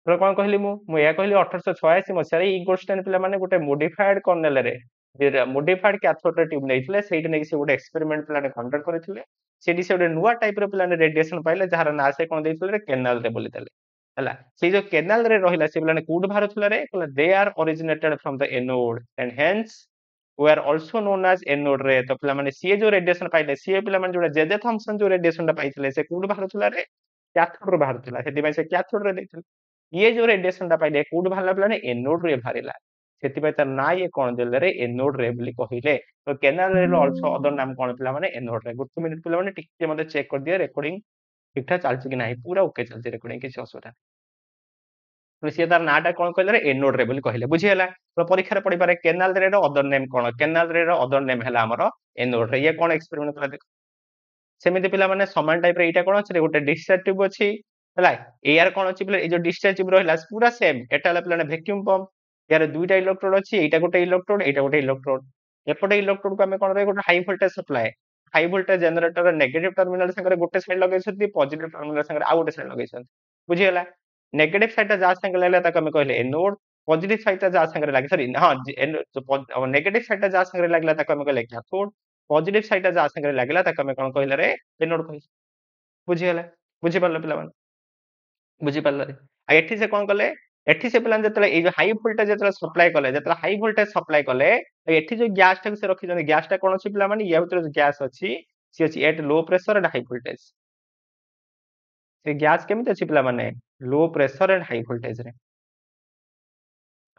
तो कोन कहली मु या कहली 1886 मसिया रे ई गोल्डस्टेन पिला माने गोटे मॉडिफाइड कर्नेल रे जे मॉडिफाइड कैथोड रे ट्यूब नैथिले सेठी नै से गोटे एक्सपेरिमेंट पिला ने कंडक्ट करथिले सेठी से गोटे नुवा टाइप रो पिला ने रेडिएशन पाइले जहार ना से कोन दैथिले रे केनाल रे बोली देले हला से जो केनाल रे रहिला से पिला ने कोड बाहरथिले रे कहला they are originated from the anode and hence they are also known as anode ray तो पिला माने सी जो रेडिएशन पाइले सी पिला माने जोडा जे थॉमसन जो रेडिएशन टा पाइथिले से कोड बाहरथिला रे कैथोड रो बाहरथिला सेति से कैथोड रे दैथिले ये जो रेडिएशन टा पाइले कोड बाहरला पिलाने एनोड रे बाहरिला सेति पय तार ना ये कोन देले रे एनोड रे बोली कहिले तो केनाल रे आल्सो अदर नाम कोन पिला माने एनोड रे गुड मिनिट पिला माने टिके मते चेक कर दिया रेकॉर्डिंग ठीक ठाक चलछि कि नाही पूरा ओके चलछि रेकॉर्डिंग किछ असुविधा तो से तार नाटा कोन कहले रे एनोड रे बोली कहिले बुझी हला तो परीक्षा रे पडी पारे केनाल रे रो अदर नेम कोन केनाल रे रो अदर नेम हला हमरो एनोड रे ये कोन एक्सपेरिमेंट कला देखो सेमिति पिला माने समान टाइप रे एटा कोन अछि रे गोटे डिस्चार्ज ट्यूब अछि हला एआर कोन अछि पिला ए जो डिस्चार्ज ट्यूब रहला पूरा सेम एटा हला पिला ने वैक्यूम पंप यार दुईटा इलेक्ट्रोड अछि एटा गोटे इलेक्ट्रोड एपटे इलेक्ट्रोड को हमें कोन रे गोटे high voltage supply high voltage generator negative terminal संगे गोटे साइड लगै छथि पॉजिटिव टर्मिनल संगे आ गोटे साइड लगै छथि बुझीगला नेगेटिव साइड जा संगे लागला ताको हम कहले एनोड पॉजिटिव साइड जा संगे लागे सॉरी हां नेगेटिव साइड जा संगे लागला ताको हम कहले कैथोड पॉजिटिव साइड जा संगे लागला ताको हम कोन कहले रे एनोड कहले बुझीगला बुझी पारलो पिला मन बुझी पारलो रे आ एठी से कोन कले एठी से पिला जतले ए जो हाई वोल्टेज जतले सप्लाई कले जतले हाई वोल्टेज सप्लाई कले एठी जो गैस टा से रखि जने गैस टा कोन अछि पिला माने या भीतर जो गैस अछि सी अछि at low pressure and high voltage से गैस केमिति अछि पिला माने low pressure and high voltage रे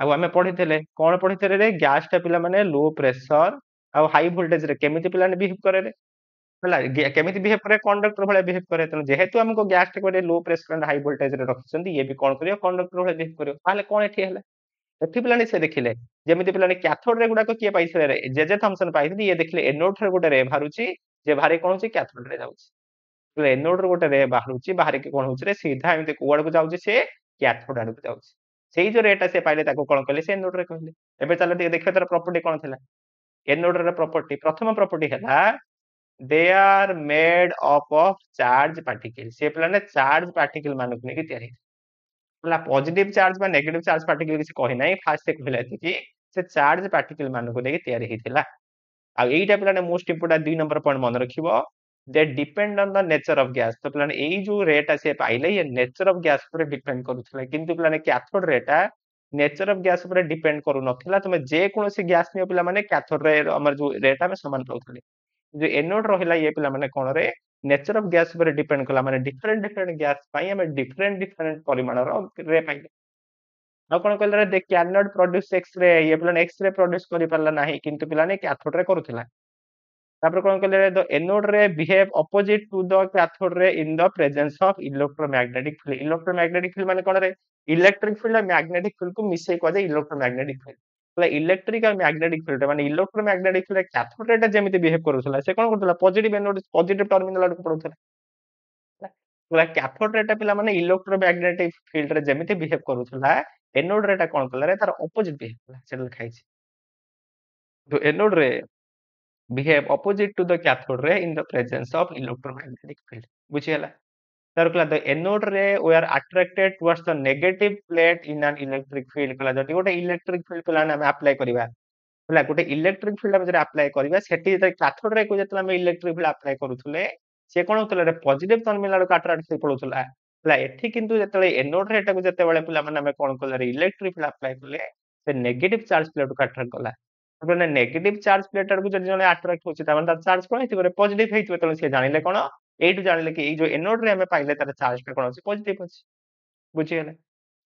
ଆଉ ଆମେ ପଢିଥିଲେ କଣ ପଢିଥିଲେ ରେ ଗ୍ୟାସ ଟା ପିଲା ମାନେ लो प्रेशर ଆଉ हाई वोल्टेज रे केमिति पिला ने बिहेव करे रे ହେଲା କେମିତି ବିହେଭ କରେ କଣ୍ଡକ୍ଟର ଭଳିଆ ବିହେଭ କରେ ତେଣୁ ଯେହେତୁ ଆମକୁ ଗ୍ୟାସ ଟା ଗୋଟେ low pressure and high voltage ରେ ରଖିଛନ୍ତି ଇଏ ବି କଣ କରିବ କଣ୍ଡକ୍ଟର ଭଳିଆ ବିହେଭ କରିବ ତାହେଲେ କଣ ଏଠି ହେଲା ଏଠି ପିଲାମାନେ ସେ ଦେଖିଲେ ଯେମିତି ପିଲାମାନେ କ୍ୟାଥୋଡ ରେ ଗୁଡାକ କିଏ ପାଇଥିଲେ ରେ ଜେଜେ थॉम्सन ପାଇଥିଲେ ଇଏ ଦେଖିଲେ ଏନୋଡ ରେ ଗୋଟେ ରେ ବାହାରୁଛି ଯେ ବାହାରି କଣ ହଉଛି କ୍ୟାଥୋଡ ରେ ଯାଉଛି एनोड ରୁ ଗୋଟେ ରେ ବାହାରୁଛି ବାହାରିକି କଣ ହଉଛି ରେ ସିଧା ଏମିତି କୁଆଡକୁ ଯାଉଛି ସେ କ୍ୟାଥୋଡ ଆଡକୁ ଯାଉଛି ସେଇ ଯୋଉ ରେଟା ସେ ପାଇଲେ ତାକୁ କଣ କହିଲେ ସେ ଏନୋଡ ରେ କହିଲେ ଏବେ ଚାଲ ଟିକେ ଦେଖିବା ତାର ପ୍ରପର୍ଟି କଣ ଥିଲା एनोड ର ପ୍ରପର୍ଟି ପ୍ରଥମ ପ୍ରପର୍ଟି ହେଲା they are made up of charge particle से पिलाने चार्ज पार्टिकल मानक नेकी तयारी होला पॉजिटिव चार्ज बा नेगेटिव चार्ज पार्टिकल किसी कहि नाही फास्ट से कहला कि से चार्ज पार्टिकल मानक नेकी तयारी हेतिला आ एटा पिलाने मोस्ट इंपोर्टेंट 2 नंबर पॉइंट मन रखिबो they depend on the nature of gas तो पिलाने एई जो रेट से पाइले ये नेचर ऑफ गैस पर डिपेंड करूथला किंतु पिलाने कैथोड रेटा नेचर ऑफ गैस पर डिपेंड करू नथिला तुमे जे कोनोसी गैस नियो पिला माने कैथोड रे हमर जो रेटा में समान पाउथले जो एनोड रहिला ये पिला माने कोन रे नेचर ऑफ गैस पर डिपेंड कला माने डिफरेंट डिफरेंट गैस पाई हमें डिफरेंट डिफरेंट परिमाण रे पाइले आ कोन कहले रे they can not produce X ray ये पिला एक्स रे प्रोड्यूस करि पारला नाही किंतु पिला ने कैथोड रे करूथला तापर कोन कहले रे the anode ray behave opposite to the cathode ray in the presence of electromagnetic field electromagnetic field माने कोन रे इलेक्ट्रिक फील्ड और मैग्नेटिक फील्ड को मिसई को जाय इलेक्ट्रोमैग्नेटिक फील्ड मतलब इलेक्ट्रिक और मैग्नेटिक फील्ड माने इलेक्ट्रोमैग्नेटिक फील्ड कैथोड रे जेमिति बिहेव करूथला से कोन करथला पॉजिटिव एनोड पॉजिटिव टर्मिनल आडू पडुथला पूरा कैथोड रे पिला माने इलेक्ट्रोमैग्नेटिक फील्ड रे जेमिति बिहेव करूथला एनोड रे कोन कला रे तार ऑपोजिट बिहेव कला सेटा लिखाई छै तो एनोड रे behave opposite to the cathode ray in the presence of electromagnetic field बुझियला तर कला the anode ray were attracted towards the negative plate in an electric field कला जति गोटे इलेक्ट्रिक फील्ड कला हम अप्लाई करिवा हला गोटे इलेक्ट्रिक फील्ड हम जरे अप्लाई करिवा सेठी कैथोड रे को जतला हम इलेक्ट्रिक फील्ड अप्लाई करूथले से कोन होतले रे पॉजिटिव टर्मिनल को अट्रैक्ट से पडुथला हला एठी किंतु जतले एनोड रे एटा को जते बेले पिला माने हम कोन कले रे इलेक्ट्रिक फील्ड अप्लाई कले से नेगेटिव चार्ज प्लेट को अट्रैक्ट कला ମାନେ ନେଗେଟିଭ ଚାର୍ଜ ପ୍ଲେଟ ଆଡକୁ ଯଦି ଜଣେ ଆଟ୍ରାକ୍ଟ ହଉଛି ତାମାନେ ତାର ଚାର୍ଜ କଣ ହେଇଥିବ ପଜିଟିଭ ହେଇଥିବ ତେଣୁ ସେ ଜାଣିଲେ କଣ ଏଇଠୁ ଜାଣିଲେ କି ଏଇ ଯୋଉ ଏନୋଡ ରେ ଆମେ ପାଇଲେ ତାର ଚାର୍ଜ ଟା କଣ ଅଛି ପଜିଟିଭ ଅଛି ବୁଝିଗଲେ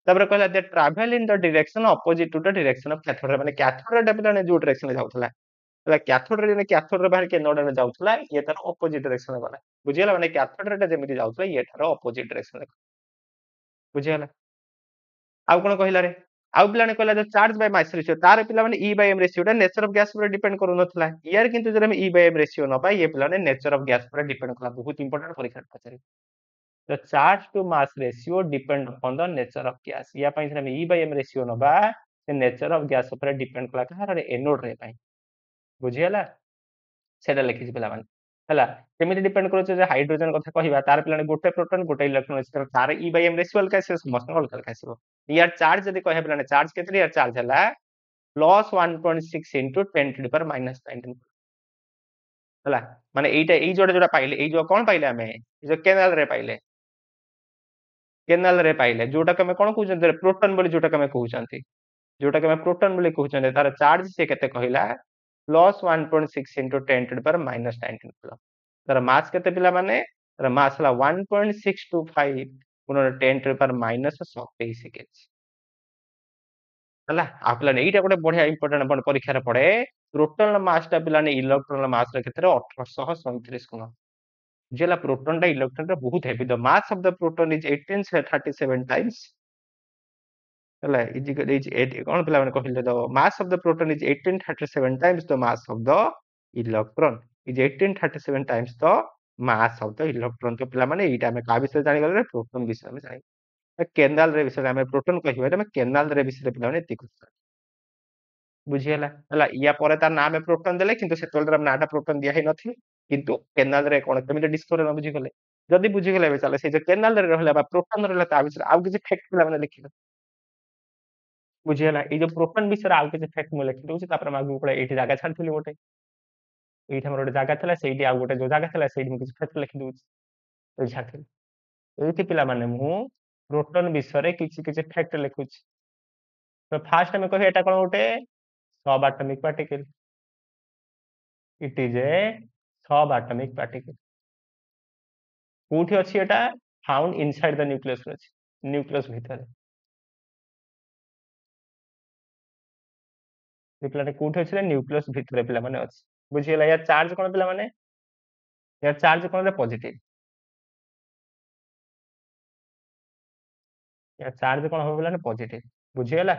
ତାପରେ କହିଲା they travel in the direction opposite to the direction of cathode ମାନେ କ୍ୟାଥୋଡ ଟା ପିଲାने ଯୋଉ ଡିରେକ୍ସନ ରେ ଯାଉଥିଲା ହେଲା କ୍ୟାଥୋଡ ରେ ଯେନେ କ୍ୟାଥୋଡ ରେ ବାହାରି କି ଏନୋଡ ରେ ଯାଉଥିଲା ଇଏ ତାର ଅପୋଜିଟ ଡିରେକ୍ସନ ରେ ଗଲା ବୁଝିଗଲା ମାନେ କ୍ୟାଥୋଡ ରେ ଯେମିତି ଯାଉଥିଲା ଇଏ ତାର ଅପୋଜିଟ ଡିରେକ୍ସନ ରେ ବୁଝିଗଲା ଆଉ କଣ କହିଲା रे आउ पिलाने कहला जो चार्ज बाय मास रेशियो तार पिला माने E बाय M रेशियो टा नेचर ऑफ गैस पर डिपेंड करू नथला यार किंतु जरे हम E बाय M रेशियो न पाई ये पिलाने नेचर ऑफ गैस पर डिपेंड कला बहुत इंपोर्टेंट परीक्षा पचारे the charge to mass ratio depend upon the nature of gas या पई हम E बाय M रेशियो न बा से नेचर ऑफ गैस पर डिपेंड कला कहार रे एनोड रे पई बुझियला सेटा लिखि छी पिला माने हला केमिति डिपेंड करू जे हाइड्रोजन कथा कहिबा तार पिलाने गोटे प्रोटॉन गोटे इलेक्ट्रॉन अछि तार E बाय M रेशियो अलका से समस्त अलका आसीबो यार चार्ज यदि कहे पिलाने चार्ज केते यार चार्ज हला plus 1.6 into 10 to the power minus 19 हला माने एइटा एइ जोडा पाइले एइ जो कोन पाइले हमें जो केनाल रे पाइले जोटा के हमें कोन कहउछन प्रोटॉन बोली जोटा के हमें कहउछन जोटा के हमें प्रोटॉन बोली कहउछन तार चार्ज से केते कहिला plus 1.6 into 10 to the power minus 19 coulomb तार मास केते पिला माने तार मास हला 1.625 गुणन 10 to the power minus 27 KG ହେଲା आ पिलाने एइटा गोटे बढ़िया इंपोर्टेंट अपन परीक्षा रे पड़े प्रोटॉन मास टा पिलाने इलेक्ट्रॉन मास रे केते 1837 गुण जेला प्रोटॉन टा इलेक्ट्रॉन रे बहुत heavy the mass of the proton is 1837 times ହେଲା इज 8 कोन पिला माने कहिले the mass of the proton is 1837 times the mass of the electron is 1837 times the mass of the electron तो पिला माने एइटा हमें का विषय जानि गले प्रोटॉन विषय में जानि केनाल रे विषय हमें प्रोटॉन कहिबा हमें केनाल रे विषय पिला माने एति बुझियला हला या परे तार नाम में प्रोटॉन देले किंतु सेतोल नाटा प्रोटॉन दिया हे नथि किंतु केनाल रे कोन केमिति डिस्कवर न बुझि गले जदि बुझीगले ଏବେ ଚାଲ ସେଇ ଯୋଉ କେନାଲ ରେ ରହିଲା ବା ପ୍ରୋଟନ ରହିଲା ତା ବିଷୟରେ ଆଉ କିଛି ଫ୍ୟାକ୍ଟ ପିଲାମାନେ ଲେଖିବେ ବୁଝିଗଲା ଏଇ ଯୋଉ ପ୍ରୋଟନ ବିଷୟରେ ଆଉ କିଛି ଫ୍ୟାକ୍ଟ ମୁଁ ଲେଖି ଦଉଛି ତାପରେ ମୁଁ ଆଗକୁ ପଳେଇ ଏଇଠି ଜାଗା ଛାଡିଥିଲି ଗୋଟେ ଏଇଠି ଆମର ଗୋଟେ ଜାଗା ଥିଲା ସେଇଠି ଆଉ ଗୋଟେ ଯୋଉ ଜାଗା ଥିଲା ସେଇଠି ମୁଁ କିଛି ଫ୍ୟାକ୍ଟ ଲେଖି ଦଉଛି ଏଇଠି ଛାଡିଥିଲି ଏଇଠି ପିଲାମାନେ ମୁଁ ପ୍ରୋଟନ ବିଷୟରେ କିଛି କିଛି ଫ୍ୟାକ୍ଟ ଲେଖୁଛି ତ ଫାର୍ଷ୍ଟ ଆମେ କହିବା ଏଟା କଣ ଗୋଟେ subatomic particle it is a subatomic particle କୋଉଠି ଅଛି ଏଟା फाउंड इनसाइड द न्यूक्लियस रे ଅଛି न्यूक्लियस ଭିତରେ ଏ ପିଲାଟା କୋଉଠି ଅଛି ନା न्यूक्लियस ଭିତରେ ପିଲାମାନେ ଅଛି ବୁଝିଗଲା ୟା ଚାର୍ଜ କଣ ପିଲାମାନେ ୟା ଚାର୍ଜ କଣ ରେ पॉजिटिव या चार्ज कौन हो पिलाने पॉजिटिव बुझीगला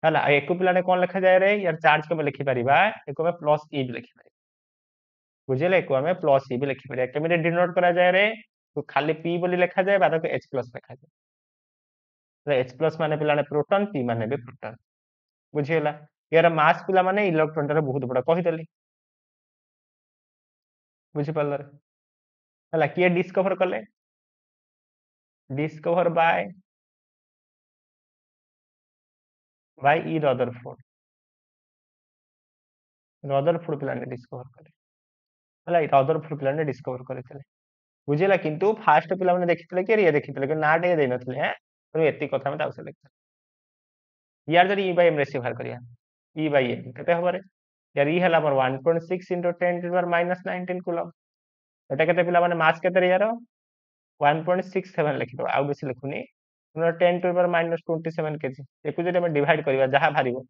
हला एको पिलाने कौन लिखा जाए रे यार चार्ज को लिखि परिबा एको में प्लस ई भी लिखि परिबा बुझिले एको में प्लस ई भी लिखि परिबा केमिति डिनोट करा जाए रे तो खाली पी बोली लिखा जाए बाद को H+ लिखा जाए तो H+ माने पिलाने प्रोटॉन पी माने भी प्रोटॉन बुझिगला यार मास पिला माने इलेक्ट्रॉन रे बहुत बड़ा कहि देली बुझि पालर हला किए डिस्कवर कले डिस्कवर बाय ई रदरफोर्ड पिलाने डिस्कवर कले हला रदरफोर्ड पिलाने डिस्कवर करथिले बुझिला किंतु फास्ट पिला माने देखिथिले कि ये देखिथिले कि नाटे दे नथिले हैं तो एति कथा में ताउसे लिखथिले यार जरी ई बाय एम रेशियो बाहर करिया ई बाय एम केते हबरे यार ई हला हमर 1.6 into 10 to the power -19 coulomb एटा केते पिला माने मास केते रे यार 1.67 लिखि दो आउ बेसी लिखुनी 10 to the power -27 केजी एकु जदि हम डिवाइड करिवा जहा भारिबो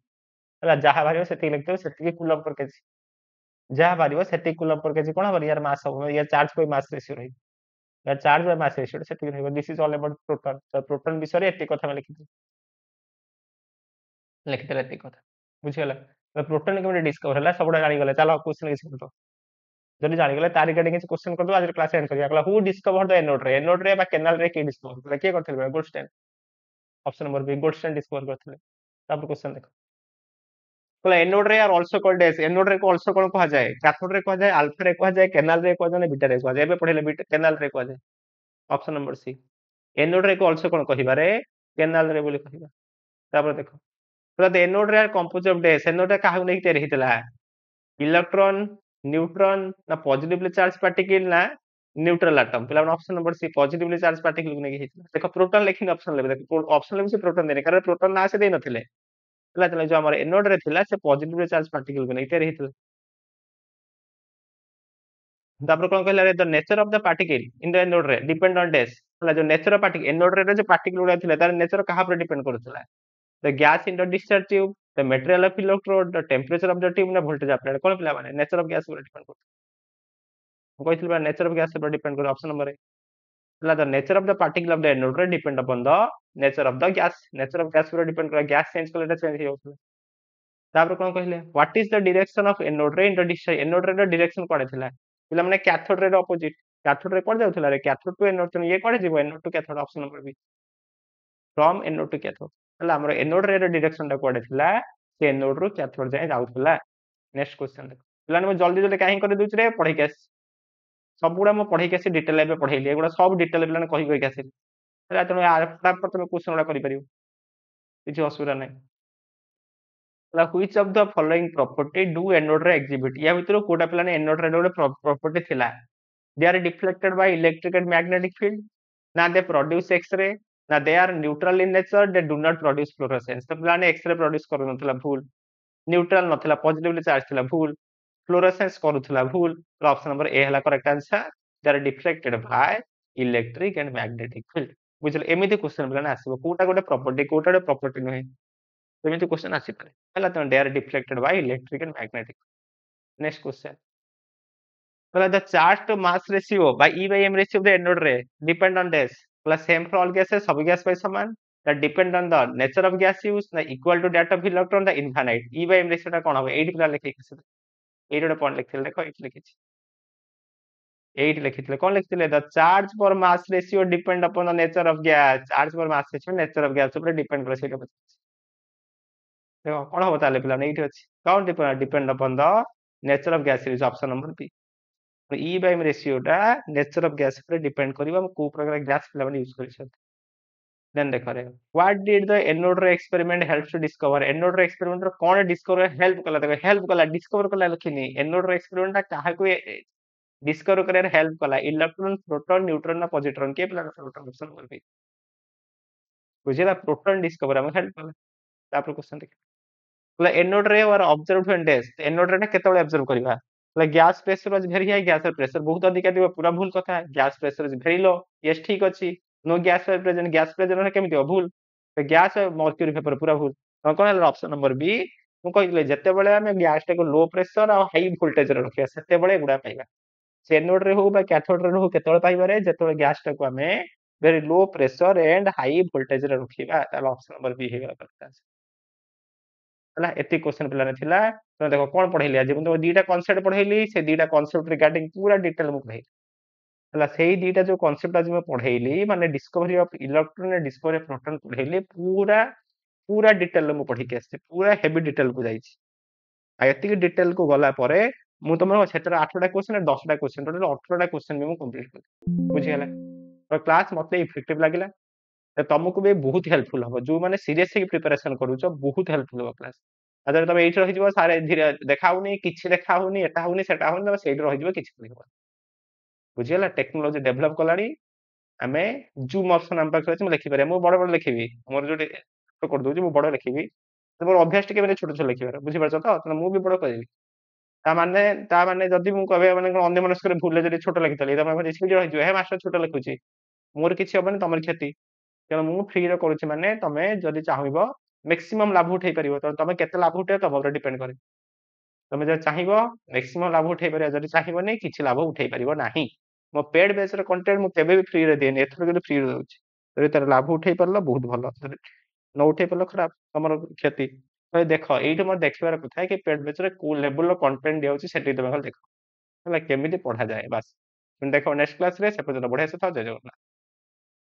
हला जहा भारिबो सेति लिखतो सेति कूलम पर केजी जहा भारिबो सेति कूलम पर केजी कोन हबो यार मास हबो यार चार्ज कोई मास रेशियो रही यार चार्ज बाय मास रेशियो सेति रहइबो this is all about proton तो प्रोटॉन विषय एति कथा में लिखिते एति कथा बुझिगला तो प्रोटॉन केमिति डिस्कवर हला सबडा जानि गले चलो क्वेश्चन किछ करतो जदि जानि गले तारि रिगार्डिंग किछ क्वेश्चन करदो आज क्लास एंड करिया कहला हु डिस्कवर द एनोड रे बा केनाल रे के डिस्कवर कहला के करथिले Goldstein option number b Goldstein discover करथिले तापर क्वेश्चन देखो कहला anode ray are also called as anode ray को आल्सो कोन कहा जाए कैथोड रे कहा जाए अल्फा रे कहा जाए केनाल रे कहा जाए बीटा रे कहा जाए एबे पढिले बीटा केनाल रे कहा जाए ऑप्शन नंबर सी एनोड रे को आल्सो कोन कहिबा रे केनाल रे बोली कहिबा तापर देखो कहला the anode ray are composed of dash anode ray काहु नै तैयार हितला इलेक्ट्रॉन न्यूट्रॉन ना पॉजिटिवली चार्ज पार्टिकल ना न्यूट्रल एटम पिला option number c positively charge particle को नेकी हितला देखो प्रोटॉन लेखिन ऑप्शन लेबे देखो ऑप्शन लेबे से प्रोटॉन देने कारण प्रोटॉन ना से दे नथिले हला चले जो हमर एनोड रे थिला से पॉजिटिवली चार्ज पार्टिकल को नै तैयार हितला तापर कोन कहला रे the nature of the particle in the anode ray depend on dash हला जो नेचर ऑफ पार्टिकल एनोड रे जो पार्टिकल उडा थिला तार नेचर कहा पर डिपेंड करथला the gas in the discharge tube the material of electrode the temperature of the tube ना वोल्टेज अप्लाइड कोन पिला माने नेचर ऑफ गैस पर डिपेंड करथला कहथिल बा नेचर ऑफ गैस पर डिपेंड कर ऑप्शन नंबर ए हला the nature of the particle of the anode ray depend upon the nature of the gas पर डिपेंड कर गैस चेंज करले चेंज हो होतला तापर कोन कहले what is the direction of anode रे इन द डिस्चार्ज एनोड रे द डायरेक्शन कोन थिला पिला माने cathode ray opposite cathode ray कोन जाउथला रे कैथोड टू एनोड तो ये कोन जीवो anode to cathode option number b from anode to cathode हला हमर एनोड रे द डायरेक्शन ता कोन थिला से एनोड रो कैथोड जाय जाउथला नेक्स्ट क्वेश्चन देखो पिला ने जल्दी जल्दी काहे कर दोछ रे पढै के सब गुडा म पढै के डिटेल एबे पढैली एगुडा सब डिटेल पिला ने कहि कहि के आसी हला तने फटाफट तुम क्वेश्चन गुडा करि परियो किछि असुविधा नै which of the following property do anode रे एग्जिबिट या भितर कोटा पिला ने एनोड रे गोटे प्रॉपर्टी थिला they are deflected by electric and magnetic field ना दे प्रोड्यूस एक्स-रे ना they are neutral in nature they do not produce fluorescence तो पिला ने एक्स-रे प्रोड्यूस करू नथला भूल न्यूट्रल नथला पॉजिटिवली चार्ज थिला भूल फ्लोरोसेंस करूथला भूल तो ऑप्शन नंबर ए हला correct answer they are deflected by electric and magnetic field बुझल एमिति क्वेश्चन पिला ने आसीबो कोटा गोटे प्रॉपर्टी नहे एमिति क्वेश्चन आसी पारे हला तो they are deflected by electric and magnetic next question कहला the charge to mass ratio by e by m ratio of the anode ray depend on dash plus same for all gases सब gas बाय समान that depend on the nature of gas use ना equal to that of electron the infinite e by m ratio ता कोन हो 8 पिला लिखि के एइट पॉइंट लिखथिले देखो एइट लिखिछि 8 लिखिथिले कोन लिखथिले the charge for mass ratio depend upon the nature of gas charge for mass ratio nature of gas ऊपर डिपेंड करे सेटा देखो कोन हो ताले पिला 8 अछि कोन depend upon the nature of gas is option number B e by रेशियोटा नेचर ऑफ गैस पर डिपेंड करिवा हम को प्रकार गैस पिला माने यूज करिसत देन देखो रे व्हाट डिड द एनोडर एक्सपेरिमेंट हेल्प टू डिस्कवर एनोडर एक्सपेरिमेंट रो कोन डिस्कवर हेल्प कला देखो हेल्प कला डिस्कवर कला लखिनी एनोडर एक्सपेरिमेंट काहा को डिस्कवर करे हेल्प कला इलेक्ट्रॉन प्रोटॉन न्यूट्रॉन ना पॉजिट्रॉन के पिला प्रोटॉन ऑप्शन कर भी बुझिला प्रोटॉन डिस्कवर हम हेल्प कला तापर क्वेश्चन देख बोला एनोड रे और ऑब्जर्व व्हेन डेज एनोड रे केतବେଳେ ऑब्जर्व करबा बोला gas pressure was very high gas pressure बहुत अधिक दिबा पूरा भूल कथा gas pressure is very low yes ठीक अछि no gas present gas present केमिति भूल तो गैस मर्क्यूरी वेपर पूरा भूल तो कोन है ऑप्शन नंबर बी मु कहिले जते बेले हम गैस टे को लो प्रेशर और हाई वोल्टेज रे रखिया सेते बेले गुडा पाइबा से एनोड रे हो बा कैथोड रे हो केतବେଳେ पाइबा रे जते गैस टे को हमें very low pressure and high voltage रे रखिबा ताले ऑप्शन नंबर बी हे गला ହେଲା ଏତିକି क्वेश्चन ପିଲାରେ ଥିଲା ତମେ ଦେଖ କଣ ପଢେଇଲି ଆଜି ମୁଁ ତମକୁ ଦିଟା କନସେପ୍ଟ ପଢେଇଲି ସେ ଦିଟା କନସେପ୍ଟ ରିଗାର୍ଡିଂ पूरा डिटेल ମୁଁ ପଢେଇଲି ହେଲା ସେଇ ଦିଟା ଯୋଉ କନସେପ୍ଟ ଆଜି ମୁଁ ପଢେଇଲି ମାନେ discovery of electron and discovery of proton पढेइली पूरा पूरा डिटेल ମୁଁ ପଢିକି ଆସିଛି पूरा हेवी डिटेल को ଯାଇଛି आ ଏତିକି डिटेल को गला परे ମୁଁ ତମର ସେଟର 8ଟା क्वेश्चन 10ଟା क्वेश्चन टोटल 18ଟା क्वेश्चन ବି ମୁଁ कंप्लीट କଲି ବୁଝିଗଲା ତ କ୍ଲାस ମତେ इफेक्टिव ଲାଗିला तुमको भी बहुत हेल्पफुल हम जो मैंने सीरीयस प्रिपरेशन करूछ बहुत हेल्पफुल हो क्लास अगर तुम एठी रहि जइबो सारे धीरे देखाउनी किछि देखाउनी एटा होनी सेटा होनी तुम सेठी रहि जइबो किछि करबो बुझियला टेक्नोलॉजी डेवलप कलानी आमे जूम ऑप्शन हम पाखरे हम लिखि पारे मु बड़ बड़ लिखिबी मोर जोटी तो कर दोजी मु बड़ लिखिबी तो मोर अभ्यास टिके छोट छोट लिखिबार बुझि परछ तो मु भी बड़ करबी ता माने जदी मु कहबे माने अन्य मनस्कर भूल जदी छोट लिखितली तमे माने स्पीड रहि जइबो हे मास्टर छोट लिखुची मोर किछि हबनी तमर क्षति तेणु मु फ्री रे करूछि माने तमे जदि चाहिबो मैक्सिमम लाभ उठै परिबो तो तमे केते लाभ उठै तम ऊपर डिपेंड करे तमे जदि चाहिबो मैक्सिमम लाभ उठै परिबो जदि चाहिबो नै किछि लाभ उठै परिबो नाही मो पेड बेस रे कंटेंट मु केबे भी फ्री रे देनी एथर के फ्री रे दोछि जदि तार लाभ उठै परलो बहुत भलो न उठै परलो खराब तमर क्षति तो देखो एइठ म देखिबार कथा है कि पेड बेस रे को लेवल रो कंटेंट दियाउछि सेठी तमे देखो हला केमिति पढा जाय बस तुम देखो नेक्स्ट क्लास रे से पର୍ଯ୍यंत बढ़िया से था जय जगन्नाथ।